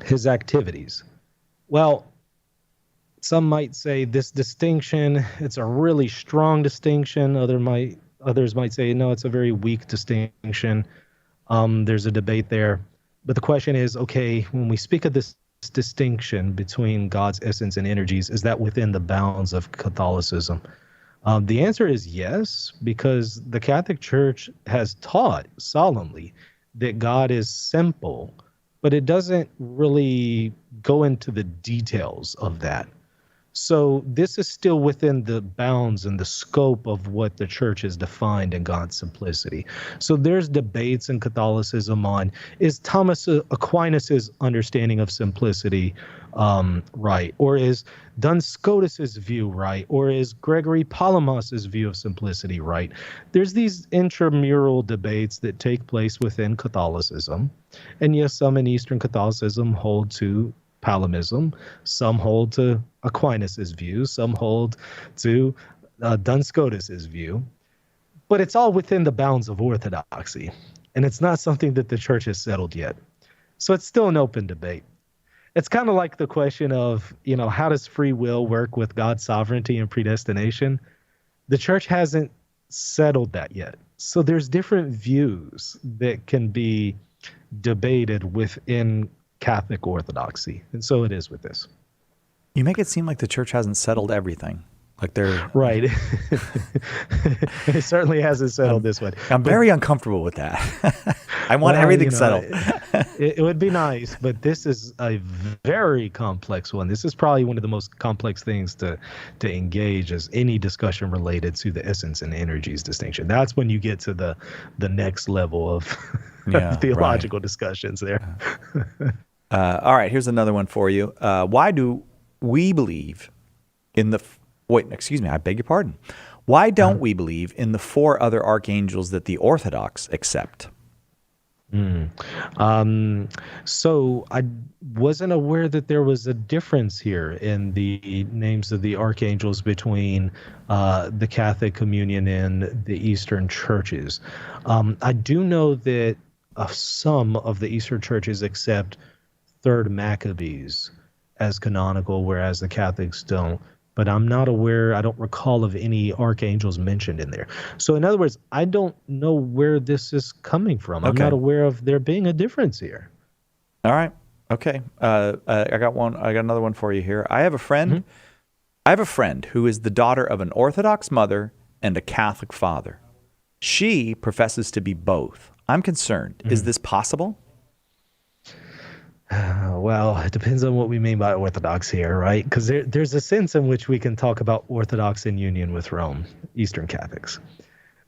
his activities. Well, some might say this distinction, it's a really strong distinction. Others might say, no, it's a very weak distinction. There's a debate there. But the question is, okay, when we speak of this distinction between God's essence and energies, is that within the bounds of Catholicism? The answer is yes, because the Catholic Church has taught solemnly that God is simple, but it doesn't really go into the details of that. So this is still within the bounds and the scope of what the church has defined in God's simplicity. So there's debates in Catholicism on, is Thomas Aquinas' understanding of simplicity right? Or is Duns Scotus' view right? Or is Gregory Palamas' view of simplicity right? There's these intramural debates that take place within Catholicism. And yes, some in Eastern Catholicism hold to Paulinism, some hold to Aquinas' view, some hold to Duns Scotus' view, but it's all within the bounds of orthodoxy, and it's not something that the church has settled yet. So it's still an open debate. It's kind of like the question of, how does free will work with God's sovereignty and predestination? The church hasn't settled that yet. So there's different views that can be debated within Catholic orthodoxy. And so it is with this. You make it seem like the church hasn't settled everything. Like they're right. It certainly hasn't settled this one. I'm very uncomfortable with that. I want everything settled. It would be nice, but this is a very complex one. This is probably one of the most complex things to engage as any discussion related to the essence and energies distinction. That's when you get to the next level of theological discussions there. All right, here's another one for you. Why do we believe in the... Wait, excuse me, I beg your pardon. Why don't we believe in the 4 other archangels that the Orthodox accept? So I wasn't aware that there was a difference here in the names of the archangels between the Catholic Communion and the Eastern churches. I do know that some of the Eastern churches accept Third Maccabees as canonical, whereas the Catholics don't. But I'm not aware, I don't recall of any archangels mentioned in there. So in other words, I don't know where this is coming from. I'm not aware of there being a difference here. All right. Okay. I got another one for you here. I have a friend. I have a friend who is the daughter of an Orthodox mother and a Catholic father. She professes to be both. I'm concerned. Is this possible? Well, it depends on what we mean by Orthodox here, right? Because there's a sense in which we can talk about Orthodox in union with Rome, Eastern Catholics.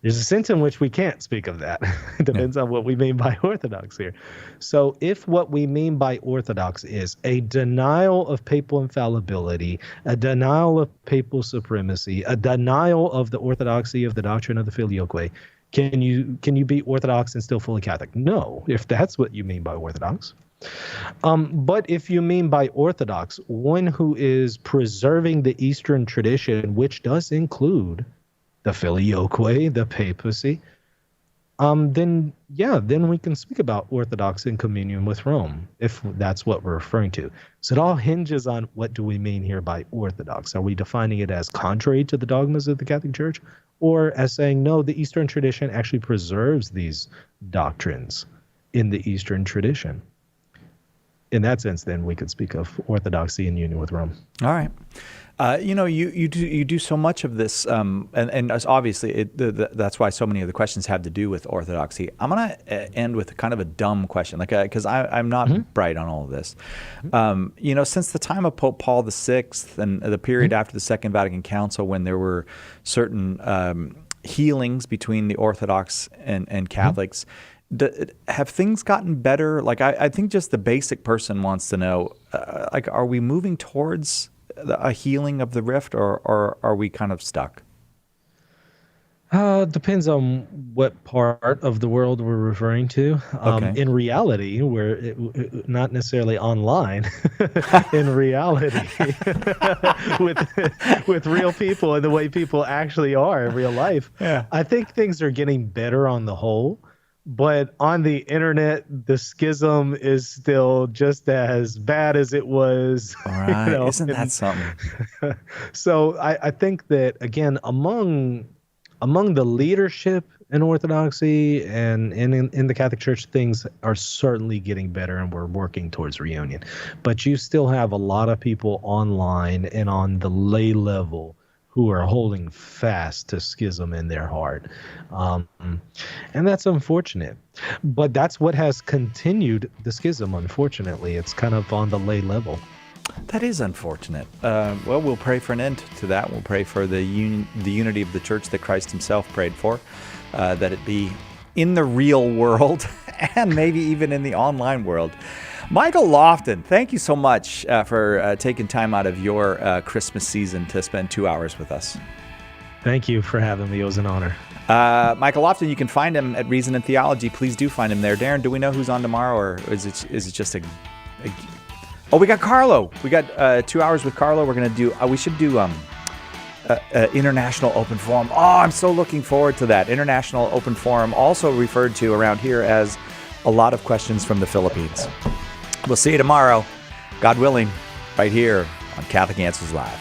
There's a sense in which we can't speak of that. It depends on what we mean by Orthodox here. So if what we mean by Orthodox is a denial of papal infallibility, a denial of papal supremacy, a denial of the orthodoxy of the doctrine of the Filioque, can you be Orthodox and still fully Catholic? No, if that's what you mean by Orthodox. But if you mean by Orthodox, one who is preserving the Eastern tradition, which does include the Filioque, the papacy, then we can speak about Orthodox in communion with Rome, if that's what we're referring to. So it all hinges on what do we mean here by Orthodox. Are we defining it as contrary to the dogmas of the Catholic Church, or as saying, no, the Eastern tradition actually preserves these doctrines in the Eastern tradition? In that sense, then we could speak of orthodoxy in union with Rome. All right. You do so much of this, and obviously that's why so many of the questions have to do with orthodoxy. I'm going to end with kind of a dumb question, because I'm not bright on all of this. Since the time of Pope Paul VI and the period after the Second Vatican Council, when there were certain healings between the Orthodox and Catholics. Have things gotten better? I think just the basic person wants to know, are we moving towards a healing of the rift, or are we kind of stuck? Depends on what part of the world we're referring to. In reality, we're not necessarily online. In reality, with real people and the way people actually are in real life, I think things are getting better on the whole. But on the internet, the schism is still just as bad as it was. All right. Isn't that something? So I think that, again, among the leadership in Orthodoxy and in the Catholic Church, things are certainly getting better, and we're working towards reunion. But you still have a lot of people online and on the lay level who are holding fast to schism in their heart. And that's unfortunate. But that's what has continued the schism, unfortunately. It's kind of on the lay level. That is unfortunate. Well, we'll pray for an end to that. We'll pray for the unity of the church that Christ himself prayed for, that it be in the real world and maybe even in the online world. Michael Lofton, thank you so much for taking time out of your Christmas season to spend 2 hours with us. Thank you for having me. It was an honor. Michael Lofton, you can find him at Reason and Theology. Please do find him there. Darren, do we know who's on tomorrow, or is it just a Oh, we got Carlo. We got 2 hours with Carlo. We're going to do, we should do International Open Forum. Oh, I'm so looking forward to that. International Open Forum, also referred to around here as a lot of questions from the Philippines. We'll see you tomorrow, God willing, right here on Catholic Answers Live.